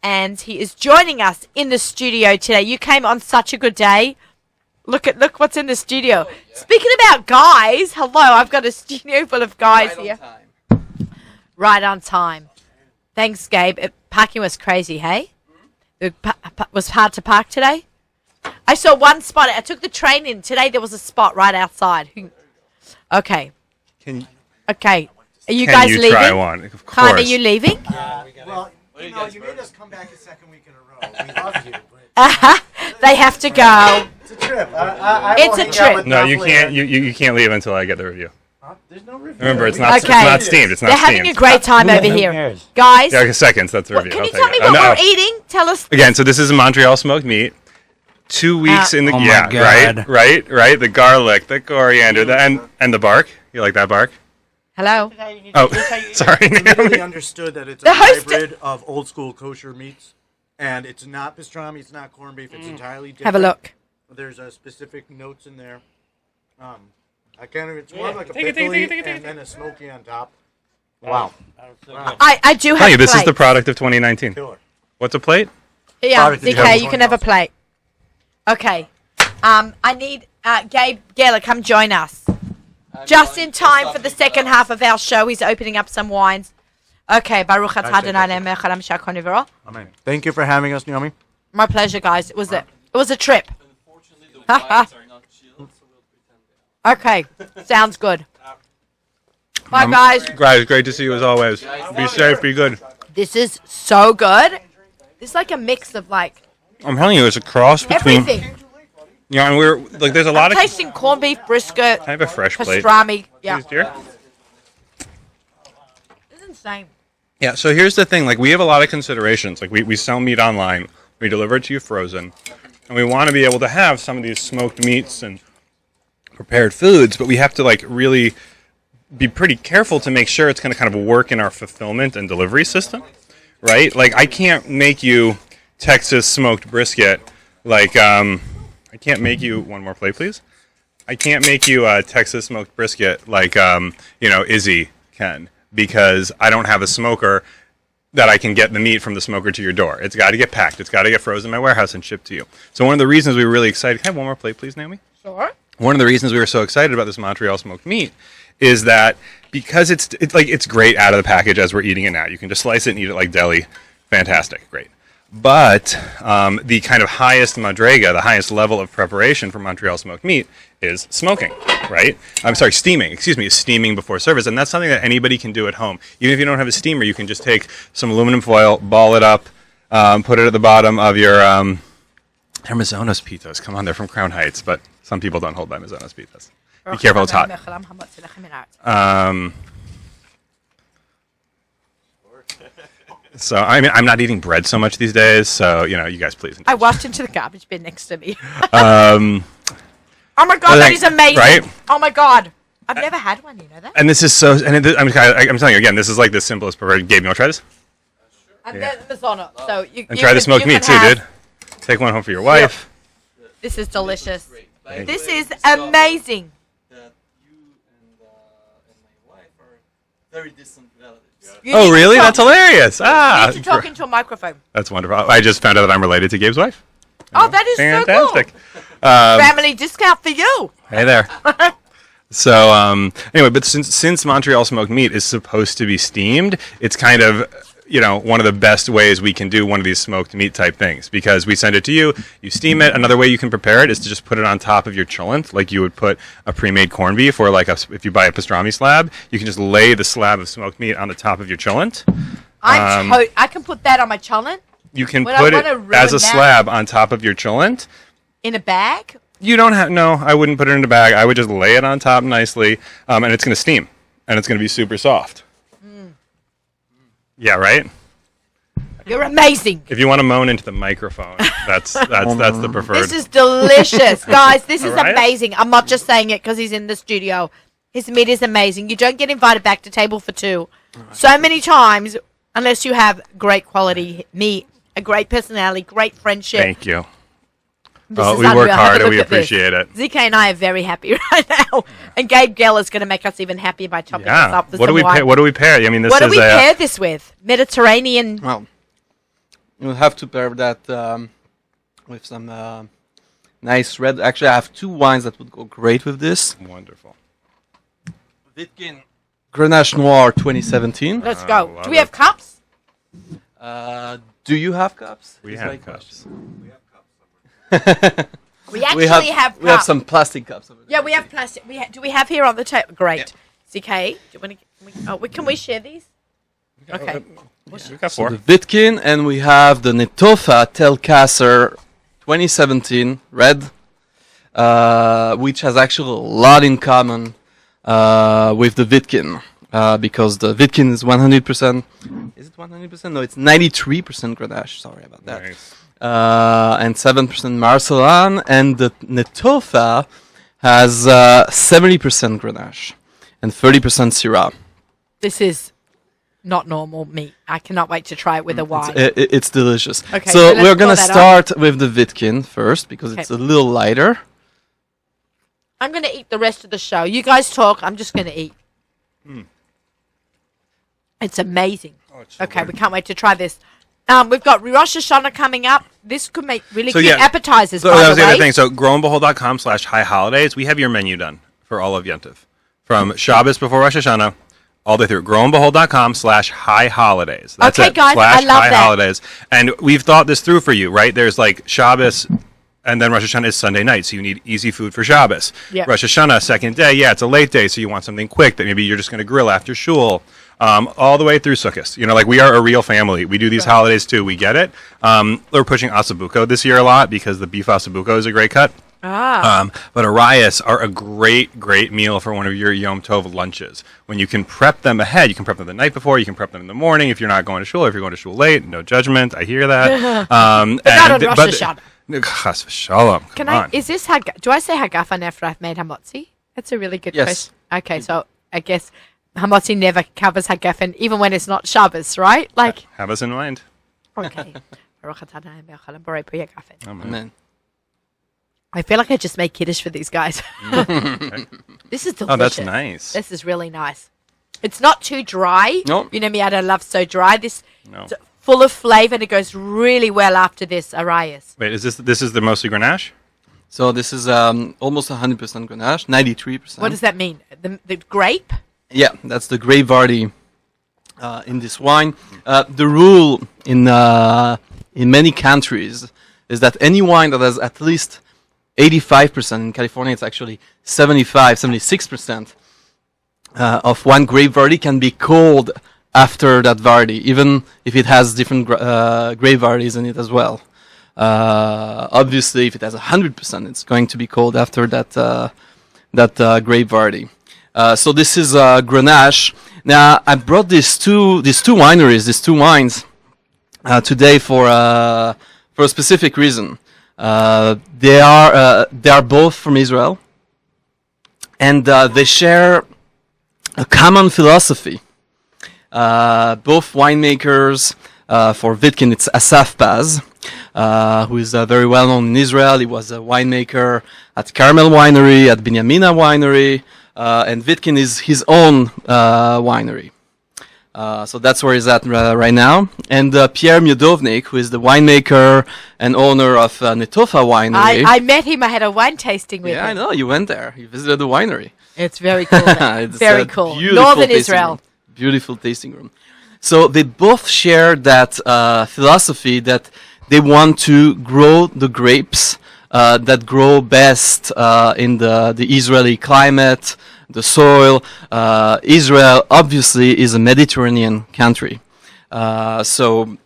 and he is joining us in the studio today. You came on such a good day. Look what's in the studio. Speaking about guys, hello, I've got a studio full of guys here. Right on time. Thanks, Gabe. Parking was crazy, hey? It was hard to park today. I saw one spot. I took the train in. Today there was a spot right outside. Okay. Can Okay. Are you can guys you leaving? try one? Of Khan, are course. you leaving? Well, You know, you made us come back a second week in a row. We love you, but They have to go. it's a trip. I It's will a hang out trip. with No, Duff you later. can't. You can't leave until I get the review. Huh? There's no review. Remember, it's We- not. It's Okay. not steamed. It's not They're steamed. having a great time Who over here. cares? Guys, Yeah, okay, seconds. That's the what, review. can I'll you take tell me it. what No. we're eating? Tell us. Again, so this is a Montreal smoked meat. 2 weeks in the Oh my yeah, God. right. The garlic, the coriander, and the bark. You like that bark? Hello. Oh, sorry. It's really understood that it's The a host- hybrid of old school kosher meats, and it's not pastrami, it's not corned beef, it's entirely different. Have a look. There's specific notes in there. I can't even. It's more like a Take it, pickly take it. and then a smoky on top. Wow. I do have Tell you, a this is plate. the product of 2019. Killer. What's a plate? Yeah, product that you ZK, have you can have a plate. Okay. I need Gabe Geller, come join us. Just in time for the second half of our show. He's opening up some wines. Okay, Baruch atah Adonai Melech haolam she'akol nivro. Amen. Thank you for having us, Naomi. My pleasure, guys. It was a trip. Unfortunately, the wines are not chilled, so we'll pretend they are. Okay, sounds good. Bye, guys. Guys, great to see you as always. Be safe, be good. This is so good. This is like a mix of like I'm telling you, it's a cross between. everything. Yeah, and we're like, there's a lot I'm of. tasting corned beef, brisket, I have a fresh plate. pastrami. Yeah, Please, dear. it's insane. Yeah, so here's the thing. Like, we have a lot of considerations. Like, we sell meat online. We deliver it to you frozen. And we want to be able to have some of these smoked meats and prepared foods, but we have to, like, really be pretty careful to make sure it's going to kind of work in our fulfillment and delivery system, right? Like, I can't make you Texas smoked brisket. Like, I can't make you... One more plate, please. I can't make you Texas smoked brisket like, Izzy can, because I don't have a smoker that I can get the meat from the smoker to your door. It's got to get packed. It's got to get frozen in my warehouse and shipped to you. So one of the reasons we were really excited... Can I have one more plate, please, Naomi? Sure. One of the reasons we were so excited about this Montreal smoked meat is that because it's great out of the package as we're eating it now. You can just slice it and eat it like deli. Fantastic. Great. But the kind of highest madrega, the highest level of preparation for Montreal smoked meat is smoking, right? I'm sorry, steaming. Excuse me, is steaming before service. And that's something that anybody can do at home. Even if you don't have a steamer, you can just take some aluminum foil, ball it up, put it at the bottom of your they're Mazonos pizzas. Come on, they're from Crown Heights, but some people don't hold by Mazonos pizzas. Be careful, it's hot. So I mean, I'm not eating bread so much these days. So you guys please. I walked into the garbage bin next to me. Oh my god, that is amazing! Right? Oh my god, I've never had one. You know that? And this is so. And I'm telling you again, this is like the simplest prepared. Gabe, you want to try this? And then Mazzona. So you And try the smoked meat too, dude. Take one home for your wife. This is delicious. Great. By This the way, is discovered amazing. That you and my wife are very distant relatives. You Oh, need to really? talk- That's hilarious. You Ah, need to talk into a microphone. that's wonderful. I just found out that I'm related to Gabe's wife. Oh, that is Fantastic. so cool. Family discount for you. Hey there. So anyway, but since Montreal smoked meat is supposed to be steamed, it's kind of one of the best ways we can do one of these smoked meat type things, because we send it to you, you steam it. Another way you can prepare it is to just put it on top of your cholent, like you would put a pre-made corned beef, or like if you buy a pastrami slab, you can just lay the slab of smoked meat on the top of your cholent. I can put that on my cholent You can Would I put it wanna ruin as a that? slab on top of your cholent. in a bag. You don't have no. I wouldn't put it in a bag. I would just lay it on top nicely, and it's going to steam, and it's going to be super soft. Yeah, right. You're amazing. If you want to moan into the microphone, that's the preferred. This is delicious, guys. This is Alright. amazing. I'm not just saying it because he's in the studio. His meat is amazing. You don't get invited back to Table for Two so many times unless you have great quality meat, a great personality, great friendship. Thank you. This Oh, is we work unreal. Have a hard and look we at this. appreciate it. ZK and I are very happy right now, and Gabe Geller is going to make us even happier by topping us Yeah. up with What do some we wine. pair? What do we pair? I mean, this What do is we a. pair this with? Mediterranean. Well, you'll have to pair that with some nice red. Actually, I have two wines that would go great with this. Wonderful. Vitkin Grenache Noir 2017. Let's go. love Do we have it. cups? Do you have cups? We Is have my cups. We actually have cups. We have some plastic cups over there. Yeah, we have plastic. Do we have here on the table? Great. ZK, do you want to? Can we share these? Okay. We've got So 4. the Vitkin, and we have the Netofa Telkasser 2017 red, which has actually a lot in common with the Vitkin, because the Vitkin is 100%. Is it 100%? No, it's 93% Grenache. Sorry about that. Nice. And 7% Marcelin, and the Netofa has 70% Grenache and 30% Syrah. This is not normal meat. I cannot wait to try it with a wine. It's delicious. Okay, so so let's we're gonna pour that start with the Vitkin first because Okay. it's a little lighter. I'm going to eat the rest of the show. You guys talk. I'm just going to eat. It's amazing. Okay, we can't wait to try this. We've got Rosh Hashanah coming up. This could make really So, good yeah. appetizers, So by that the was the way. other thing. So growandbehold.com/high-holidays. We have your menu done for all of Yontif. From Shabbos before Rosh Hashanah all the way through. growandbehold.com/high-holidays. That's Okay, it. guys, I love that. /high-holidays. And we've thought this through for you, right? There's like Shabbos, and then Rosh Hashanah is Sunday night, so you need easy food for Shabbos. Yep. Rosh Hashanah, second day, yeah, it's a late day, so you want something quick that maybe you're just going to grill after shul. All the way through Sukkot. You know, like we are a real family. We do these holidays too. We get it. We're pushing Asabuco this year a lot because the beef Asabuco is a great cut. But arayas are a great meal for one of your Yom Tov lunches. When you can prep them ahead, you can prep them the night before, you can prep them in the morning if you're not going to shul, or if you're going to shul late, no judgment, I hear that. But not on Rosh Hashanah. Chas v'shalom, Can come I? on. Is this do I say hagafen after I've made hamotzi? That's a really good Yes. question. Okay, so I guess hamotzi never covers hagafen, even when it's not Shabbos, right? Like, Have us in mind. okay. Baruch atah Adonai melech haolam borei pri hagafen. Amen. I feel like I just made kiddush for these guys. This is delicious. Oh, that's nice. This is really nice. It's not too dry. No. You know me, I don't love so dry. This No. it's full of flavor, and it goes really well after this arayas. Wait, is this is the mostly Grenache? So this is almost 100% Grenache, 93%. What does that mean? The grape? Yeah, that's the Grey Vardy in this wine. The rule in many countries is that any wine that has at least 85%, in California it's actually 76% of one Grey Vardy can be called after that Vardy, even if it has different Grey Vardys in it as well. Obviously, if it has 100%, it's going to be called after that Grey Vardy. So this is Grenache. Now I brought these two wines today for a specific reason. They are both from Israel, and they share a common philosophy. Both winemakers. For Vitkin, it's Asaf Paz, who is very well known in Israel. He was a winemaker at Carmel Winery, at Binyamina Winery, and Vitkin is his own winery. So that's where he's at right now. And Pierre Miodovnik, who is the winemaker and owner of Netofa Winery. I met him. I had a wine tasting with Yeah, I him. know. You went there. You visited the winery. It's very cool. It's Very a cool. beautiful Northern tasting Israel. room. Beautiful tasting room. So they both share that philosophy that they want to grow the grapes that grow best in the Israeli climate, the soil. Israel obviously is a Mediterranean country. So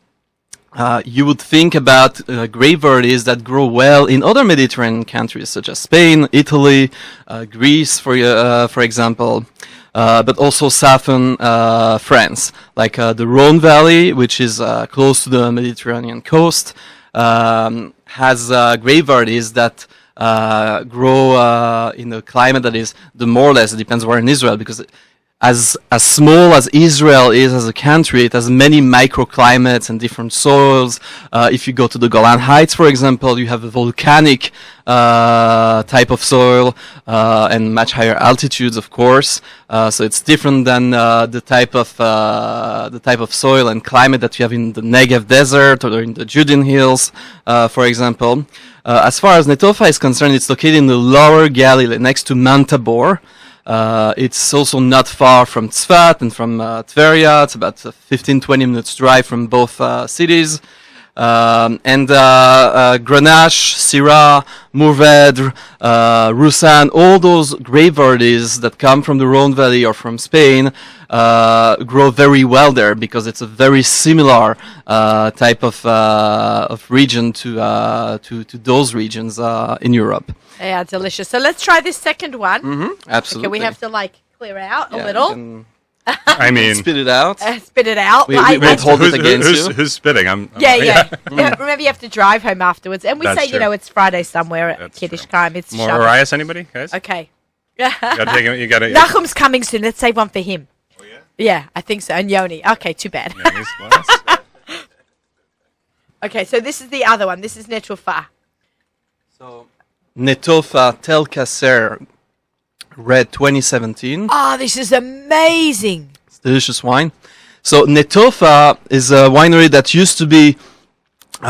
you would think about grape varieties that grow well in other Mediterranean countries such as Spain, Italy, Greece, for example. But also southern France, like the Rhone Valley, which is close to the Mediterranean coast, has grape varieties that grow in a climate that is the more or less, it depends where in Israel, because as small as Israel is as a country, it has many microclimates and different soils. If you go to the Golan Heights, for example, you have a volcanic type of soil and much higher altitudes, of course. So it's different than the type of soil and climate that you have in the Negev Desert or in the Judean Hills, for example. As far as Netofa is concerned, it's located in the Lower Galilee, next to Mount Tabor. It's also not far from Tzfat and from Tveria. It's about 15-20 minutes drive from both cities. Grenache, Syrah, Mourvèdre, Roussanne, all those grape varieties that come from the Rhone Valley or from Spain grow very well there because it's a very similar type of region to those regions in Europe. Yeah, delicious. So let's try this second one. Absolutely. Okay, we have to like clear out a Yeah, little. you can I mean, spit it out. Spit it out. We I- won't hold it who's, against who's, you. who's spitting? yeah. Yeah, remember, you have to drive home afterwards. And we That's say, you true. know, it's Friday somewhere at That's Kiddush true. time. It's More Shabbos. Arias, anybody, guys? Okay. You gotta take him. You gotta. Nachum's coming soon. Let's save one for him. Oh, yeah? Yeah, I think so. And Yoni. Okay, too bad. Yeah, he's last. Okay, so this is the other one. This is Netrufa. So Netofa Tel Kasser Red 2017. Oh, this is amazing. It's delicious wine. So Netofa is a winery that used to be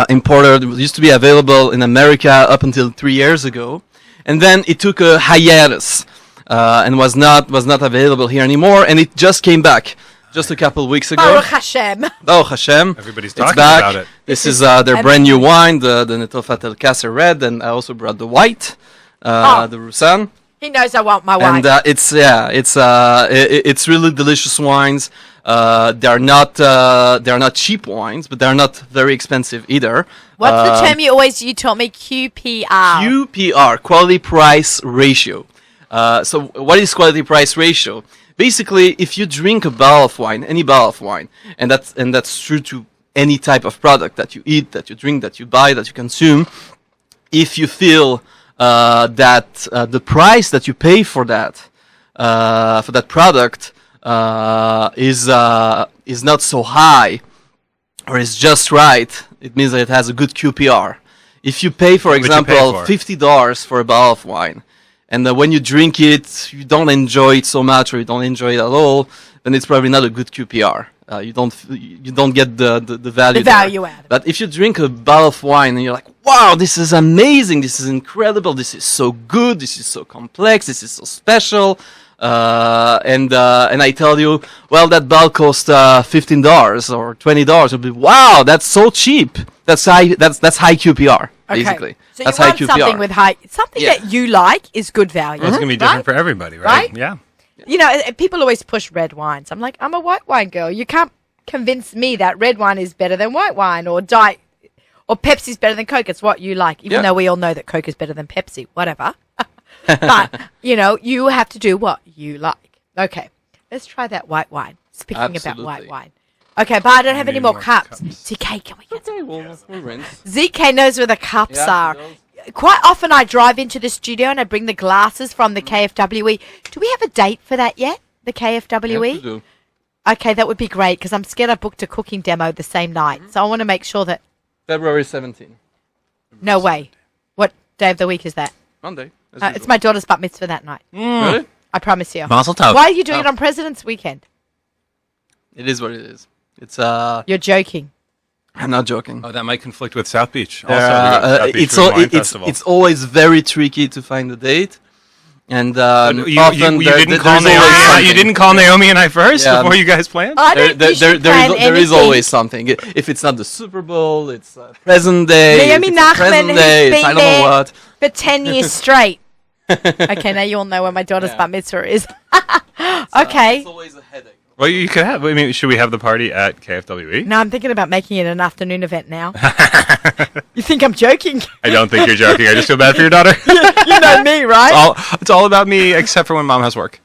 imported, used to be available in America up until 3 years ago, and then it took a hiatus and was not available here anymore, and it just came back just a couple of weeks ago. Baruch Hashem. Oh Hashem! Everybody's It's talking back. about it. This is their brand new wine, the Netofa Tel Kasser Red, and I also brought the white, the Roussanne. He knows I want my wife. And it's really delicious wines. They're not cheap wines, but they're not very expensive either. What's the term you taught me? QPR. QPR, quality price ratio. So what is quality price ratio? Basically, if you drink a bottle of wine, any bottle of wine, and that's true to any type of product that you eat, that you drink, that you buy, that you consume, if you feel that the price that you pay for that product is not so high or is just right, it means that it has a good QPR. If you pay, for What would you pay example, for? $50 for a bottle of wine, and when you drink it, you don't enjoy it so much or you don't enjoy it at all, then it's probably not a good QPR. You don't get the value. The value out of it. But if you drink a bottle of wine and you're like, wow, this is amazing, this is incredible, this is so good, this is so complex, this is so special, and I tell you, well, that bottle cost $15 or $20, you'll be, wow, that's so cheap. That's high QPR, basically. So That's you high want something with something Yeah. that you like is good value. Well, it's gonna be different right? for everybody, right? Right? Yeah. You know, people always push red wines. I'm like, I'm a white wine girl. You can't convince me that red wine is better than white wine or Pepsi's better than Coke. It's what you like, even Yeah. though we all know that Coke is better than Pepsi. Whatever. But, you know, you have to do what you like. Okay, let's try that white wine. Speaking about white Absolutely. wine. Okay, but I don't have We any need more more cups. cups. ZK, can we get some? Okay, we'll rinse. ZK knows where the cups Yeah, are. he knows. Quite often I drive into the studio and I bring the glasses from the KFWE. Do we have a date for that yet? The KFWE? Yeah, we do. Okay, that would be great because I'm scared I booked a cooking demo the same night. So I want to make sure that. February 17th. No way. What day of the week is that? Monday. as It's usual. my daughter's bat mitzvah that night. Really? I promise you. Mazel tov. Why are you doing it Oh. on President's Weekend? It is what it is. It's You're joking. I'm not joking. Oh, that might conflict with South Beach. Also, There, we got South Beach it's, Food and al- Wine it's Festival. it's always very tricky to find a date, and You often didn't call there's always Naomi. something. You didn't call Naomi and I first Yeah. before you guys planned. I don't think you plan there is anything. always something. If it's not the Super Bowl, it's present day. Naomi if it's a Nachman, present who's day, it's been I don't know there what. for 10 years straight. Okay, now you all know where my daughter's Yeah. bat mitzvah is. Okay. It's always a headache. Well, you could have. I mean, should we have the party at KFWE? No, I'm thinking about making it an afternoon event now. You think I'm joking? I don't think you're joking. I just feel bad for your daughter. You know me, right? It's all about me, except for when mom has work.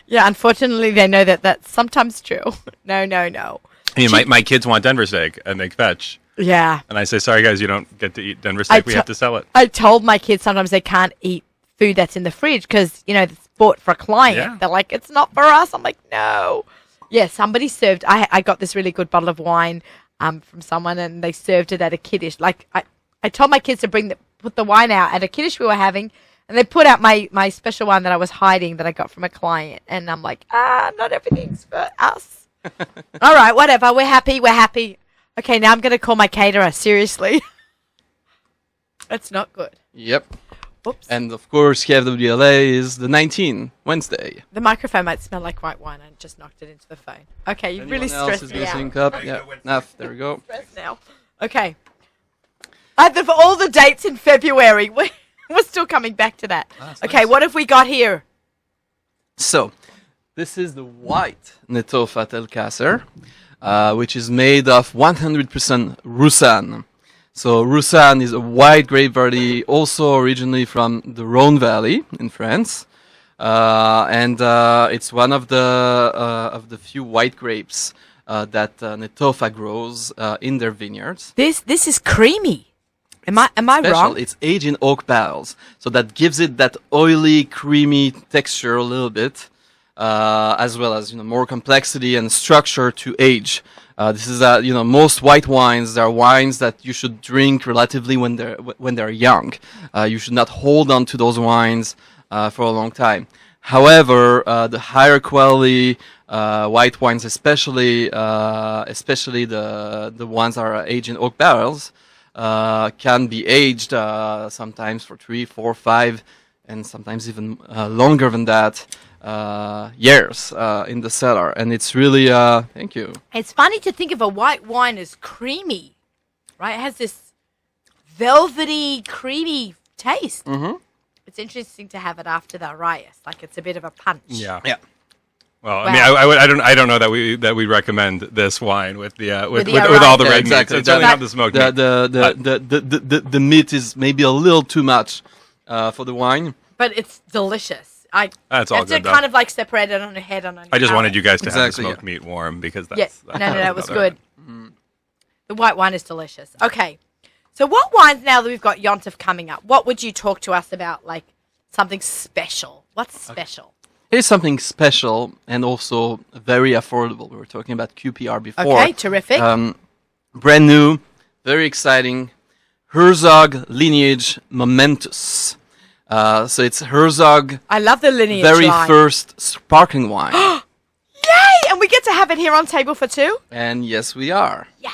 Yeah, unfortunately, they know that that's sometimes true. No. I mean, my kids want Denver steak, and they fetch. Yeah. And I say, sorry, guys, you don't get to eat Denver steak. We have to sell it. I told my kids sometimes they can't eat food that's in the fridge because, you know, it's bought for a client. Yeah. They're like, it's not for us. I'm like, no. Yeah, somebody served. I got this really good bottle of wine from someone, and they served it at a kiddush. Like, I told my kids to put the wine out at a kiddush we were having, and they put out my special wine that I was hiding that I got from a client. And I'm like, not everything's for us. All right, whatever. We're happy. Okay, now I'm going to call my caterer. Seriously. That's not good. Yep. Oops. And of course, KFWLA is the 19th, Wednesday. The microphone might smell like white wine. I just knocked it into the phone. Okay, you really Anyone else stressed is me going to out. sync up? Yeah. Naf, there we go. Stressed now. Okay. For all the dates in February, we're still coming back to that. Okay, what have we got here? So, this is the white Netofat El Kasser, which is made of 100% Roussanne. So, Roussanne is a white grape variety, also originally from the Rhone Valley in France, and it's one of the few white grapes that Netofa grows in their vineyards. This is creamy. Am I Special. wrong? It's aged in oak barrels, so that gives it that oily, creamy texture a little bit, as well as more complexity and structure to age. This is most white wines are wines that you should drink relatively when they're young. You should not hold on to those wines for a long time. However, the higher quality white wines, especially the ones that are aged in oak barrels, can be aged sometimes for 3, 4, 5, and sometimes even longer than that years in the cellar. And it's really, thank you. It's funny to think of a white wine as creamy, right? It has this velvety, creamy taste. Mm-hmm. It's interesting to have it after the Arias. Like it's a bit of a punch. Yeah. Yeah. Well, Wow. I mean, I don't know that we recommend this wine with the with With all the Arias. red Exactly. meat. So it's definitely That- not the smoked meat. The meat is maybe a little too much for the wine. But it's delicious. That's all it's good, though. kind of like separated on your head on your I just wanted palate. you guys to have the Exactly, smoked yeah. meat warm because that's Yes. No, it was another- good. The white wine is delicious. Okay. So what wines, now that we've got Yontif coming up, what would you talk to us about, like something special? What's special? It is something special and also very affordable. We were talking about QPR before. Okay, terrific. Brand new, very exciting. Herzog Lineage Momentous. So it's Herzog I love the lineage very line. first sparkling wine. Yay! And we get to have it here on Table for Two? And yes, we are. Yes.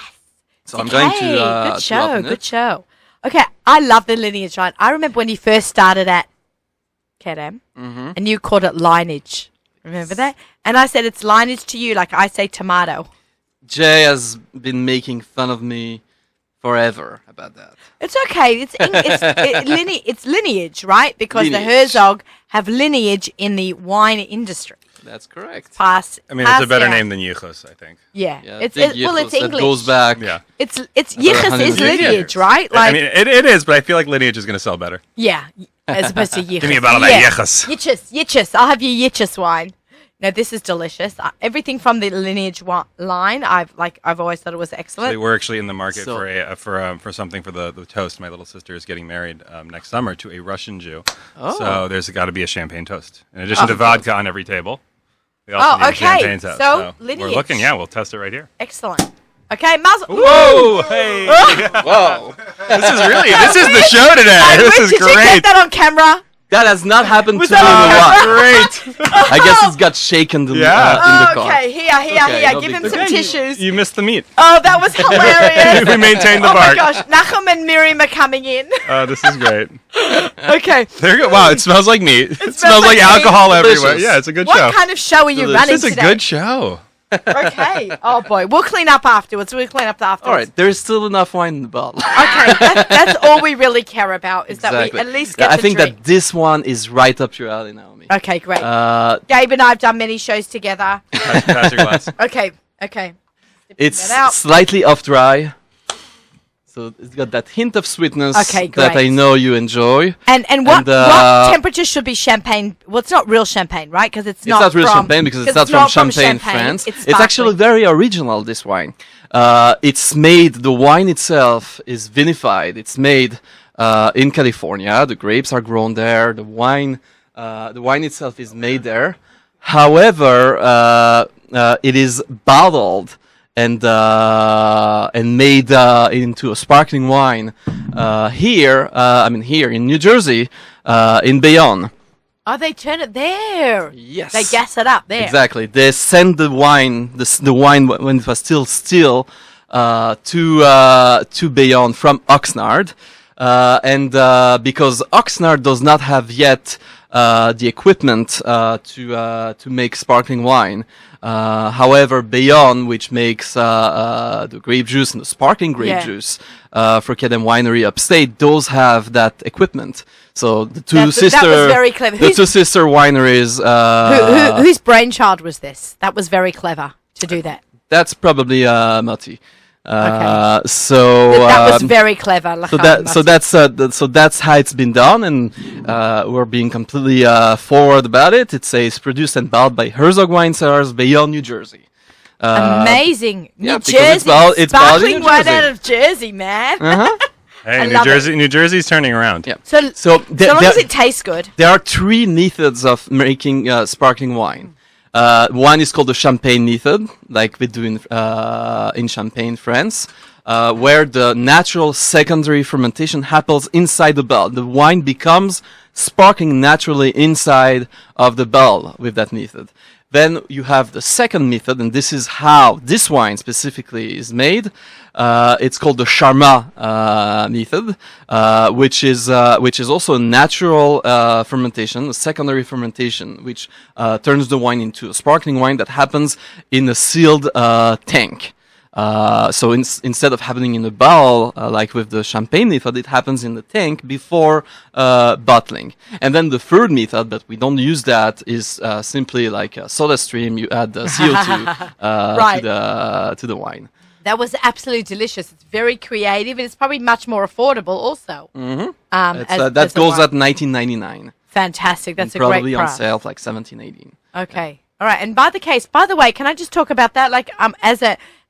So I'm going to good to show, open good it. show. Okay, I love the lineage line. I remember when you first started at Kerem, and you called it lineage. Remember that? And I said it's lineage to you, like I say tomato. Jay has been making fun of me forever about that. It's okay. It's lineage, right? Because the Lineage. Herzog have lineage in the wine industry. That's correct. Pass. I mean, it's a pass better down. name than Yichus, I think. Yeah, Yeah, it's big well, it's Yichus that English. goes back. Yeah. It's About Yichus 100 is years. lineage, right? I Like mean, it is, but I feel like lineage is going to sell better. yeah, as opposed to Yichus. Give me a bottle of that Yichus. Yichus. I'll have your Yichus wine. No, this is delicious. Everything from the lineage line, I've always thought it was excellent. We're actually in the market So- for something for the toast. My little sister is getting married next summer to a Russian Jew, Oh. so there's got to be a champagne toast in addition to vodka on every table. We also Oh, need a okay. champagne toast. So, we're lineage. looking. Yeah, we'll test it right here. Excellent. Okay, Mazel. Whoa! Hey! Whoa. this is the show today. This is Did you get great. that on camera? That has not happened to me in that a on while. Great. I guess it got shaken in the car. Okay, here. Okay, no Give big him deal. some tissues. You missed the meat. Oh, that was hilarious. We maintained the Oh my bark. gosh, Nachum and Miriam are coming in. This is great. Okay, There you go. Wow, it smells like meat. It smells smells like like alcohol meat. everywhere. Delicious. Yeah, it's a good what show. kind of show are you running This is a today? good show. Okay. Oh boy, we'll clean up afterwards. All right, there's still enough wine in the bottle. Okay, that's all we really care about is that we at least get I the think drink. that this one is right up your alley, Naomi. Okay, great. Uh, Gabe and I have done many shows together. Pass your glass. Okay. it's that out. slightly off dry, so it's got that hint of sweetness Okay, that I great. know you enjoy. And what And, temperature should be champagne? Well, it's not real champagne, right? Because it's It's not real from, champagne because it's not from Champagne, France. It's actually sparkling. very original, this wine. It's made, the wine itself is vinified. It's made in California. The grapes are grown there. The wine itself is made there. However, it is bottled and made into a sparkling wine here in New Jersey, in Bayonne. Oh, they turn it there. Yes. They gas it up there. Exactly. They send the wine, the wine when it was still still, to Bayonne from Oxnard, and because Oxnard does not have yet the equipment to make sparkling wine. However, Bayonne, which makes the grape juice and the sparkling grape Yeah. juice for Kedem Winery upstate, those have that equipment. So the two That was very clever. the two sister wineries. Whose brainchild was this? That was very clever to do that. That's probably Mati. Okay. So That was very clever. so that's how it's been done, and we're being completely forward about it. It says produced and bottled by Herzog Wine Cellars, Bayonne, New Jersey. Amazing. yeah, New because Jersey. it's bottled in Sparkling New wine Jersey. out of Jersey, man. Hey, I New love Jersey, New Jersey's turning around. Yeah. So So long as it tastes good. there are three methods of making sparkling wine. One is called the champagne method, like we do in Champagne, France, where the natural secondary fermentation happens inside the barrel. The wine becomes sparkling naturally inside of the barrel with that method. Then you have the second method, and this is how this wine specifically is made. It's called the Charmat method, which is also a natural fermentation, a secondary fermentation, which turns the wine into a sparkling wine that happens in a sealed tank. So instead of happening in a barrel, like with the champagne method, it happens in the tank before bottling. And then the third method, but we don't use that, is simply like a soda stream. You add the CO2 Right. to the wine. That was absolutely delicious. It's very creative, and it's probably much more affordable also. That goes at $19.99. Fantastic. That's a Probably great on price. sale for like $17.18. Okay. All right. And by the way, can I just talk about that? Like,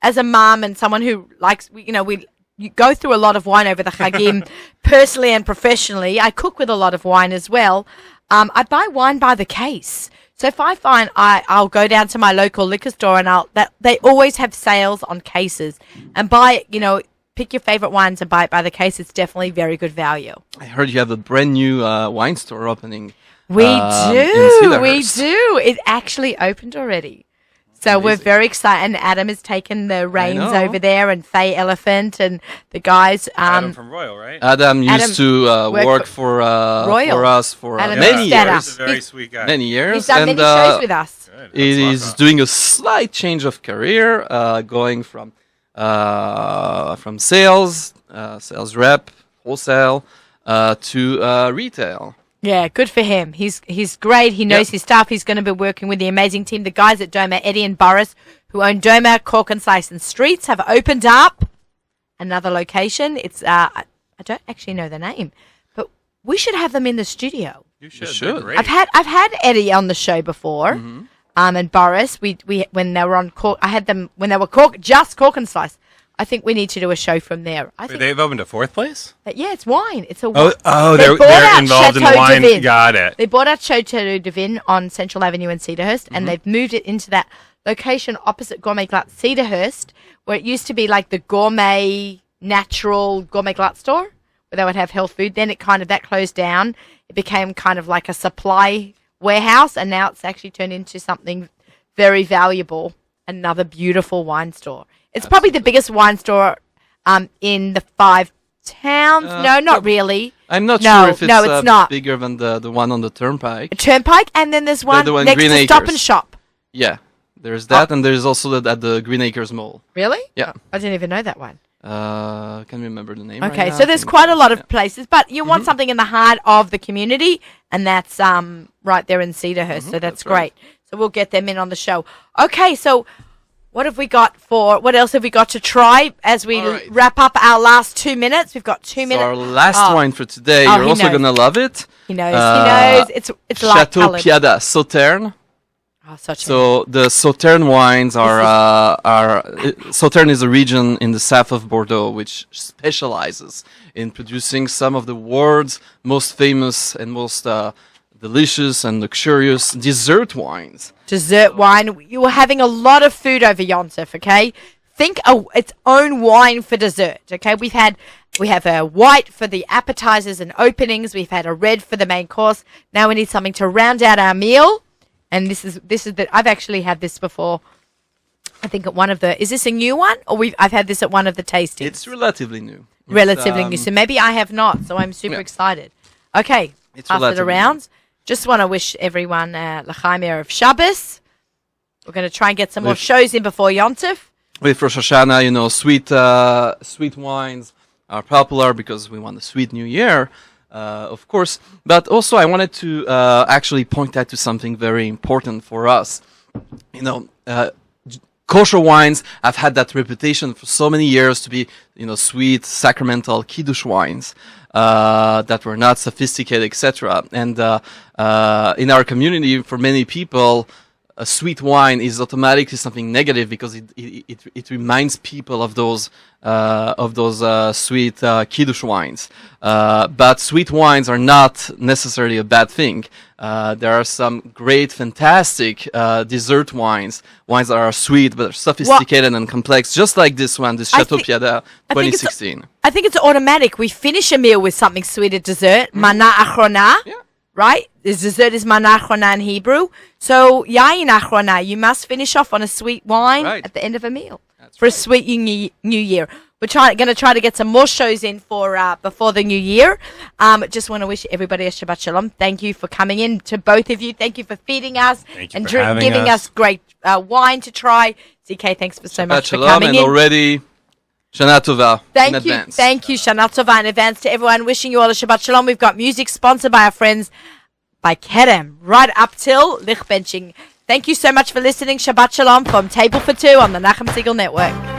as a mom and someone who likes, you go through a lot of wine over the Chagim, personally and professionally. I cook with a lot of wine as well. I buy wine by the case. So if I find I'll go down to my local liquor store and they always have sales on cases, and pick your favorite wines and buy it by the case. It's definitely very good value. I heard you have a brand new wine store opening. We in do. We Cedarhurst. do. It actually opened already. So we're very excited. And Adam has taken the reins know. over there, and Faye Elephant and the guys. Adam from Royal, right? Adam used to worked work for for Royal. us for Adam many Stetter. years. He's a very He's- sweet guy. Many years. He's done and, many shows with us. Good. He That's is awesome. doing a slight change of career, going from sales, sales rep, wholesale, to retail. Yeah, good for him. He's great. He knows Yep. his stuff. He's going to be working with the amazing team. The guys at Doma, Eddie and Boris, who own Doma, Cork and Slice and Streets, have opened up another location. It's I don't actually know the name, but we should have them in the studio. You should. should. They're great. I've had Eddie on the show before, and Boris. We when they were on Cork, I had them when they were Cork and Slice. I think we need to do a show from there. I Wait, think they've opened a fourth place? that, yeah, it's wine. It's a wine. Oh, They they're bought out involved in Chateau wine. Devin. Got it. They bought out Chateau Devin on Central Avenue in Cedarhurst, and they've moved it into that location opposite Gourmet Glut Cedarhurst, where it used to be like the gourmet, natural Gourmet Glut store, where they would have health food. Then that closed down. It became kind of like a supply warehouse, and now it's actually turned into something very valuable. Another beautiful wine store. It's probably the biggest wine store in the 5 towns. No, not really. I'm not No, sure if it's, no, it's not. bigger than the one on the Turnpike. Turnpike, and then there's one the one next Green to Stop Acres. and Shop. Yeah, there's that, and there's also at the Green Acres Mall. Really? Yeah. I didn't even know that one. Can't remember the name. Okay, right so now. there's quite a lot of places, but you want something in the heart of the community, and that's right there in Cedarhurst. So that's great. So we'll get them in on the show. Okay, so what else have we got to try as we All right. wrap up our last 2 minutes? We've got 2 So minutes. our last Oh. wine for today. Oh, You're he also knows. gonna love it. He knows. It's light Chateau colored. Piada Sauterne. Oh, such a So the Sauterne wines are Sauterne is a region in the south of Bordeaux which specializes in producing some of the world's most famous and most delicious and luxurious dessert wines. dessert wine. You were having a lot of food over Yonsef, okay? Think its own wine for dessert, okay? We have a white for the appetizers and openings. We've had a red for the main course. Now we need something to round out our meal. And this is I've actually had this before. I think at one of the, is this a new one? Or I've had this at one of the tastings. It's relatively new. Relatively new. So maybe I have not. So I'm super yeah. excited. Okay. It's Pass it relatively around. Just want to wish everyone L'chaim Erev Shabbos. We're going to try and get some more With- shows in before Yontif. With Rosh Hashanah, sweet wines are popular because we want a sweet New Year, of course. But also, I wanted to actually point out to something very important for us. Kosher wines have had that reputation for so many years to be, sweet, sacramental Kiddush wines that were not sophisticated, etc. And in our community, for many people, a sweet wine is automatically something negative because it reminds people of those sweet Kiddush wines. But sweet wines are not necessarily a bad thing. There are some great, fantastic dessert wines that are sweet but are sophisticated and complex, just like this one, this Chateau Piada 2016. I think it's automatic. We finish a meal with something sweet at dessert. Mana achrona. Yeah. Right? The dessert is mana achrona in Hebrew. So, yain achrona. You must finish off on a sweet wine at the end of a meal for a sweet New Year. We're going to try to get some more shows in for before the New Year. Just want to wish everybody a Shabbat Shalom. Thank you for coming in, to both of you. Thank you for feeding us and giving us great wine to try. CK, thanks so much for coming and in. already Shana Tova in advance. Thank you, Shana Tova in advance to everyone. Wishing you all a Shabbat Shalom. We've got music sponsored by our friends by Kerem, right up till Lichtbenching. Thank you so much for listening. Shabbat Shalom from Table for Two on the Nachum Segal Network.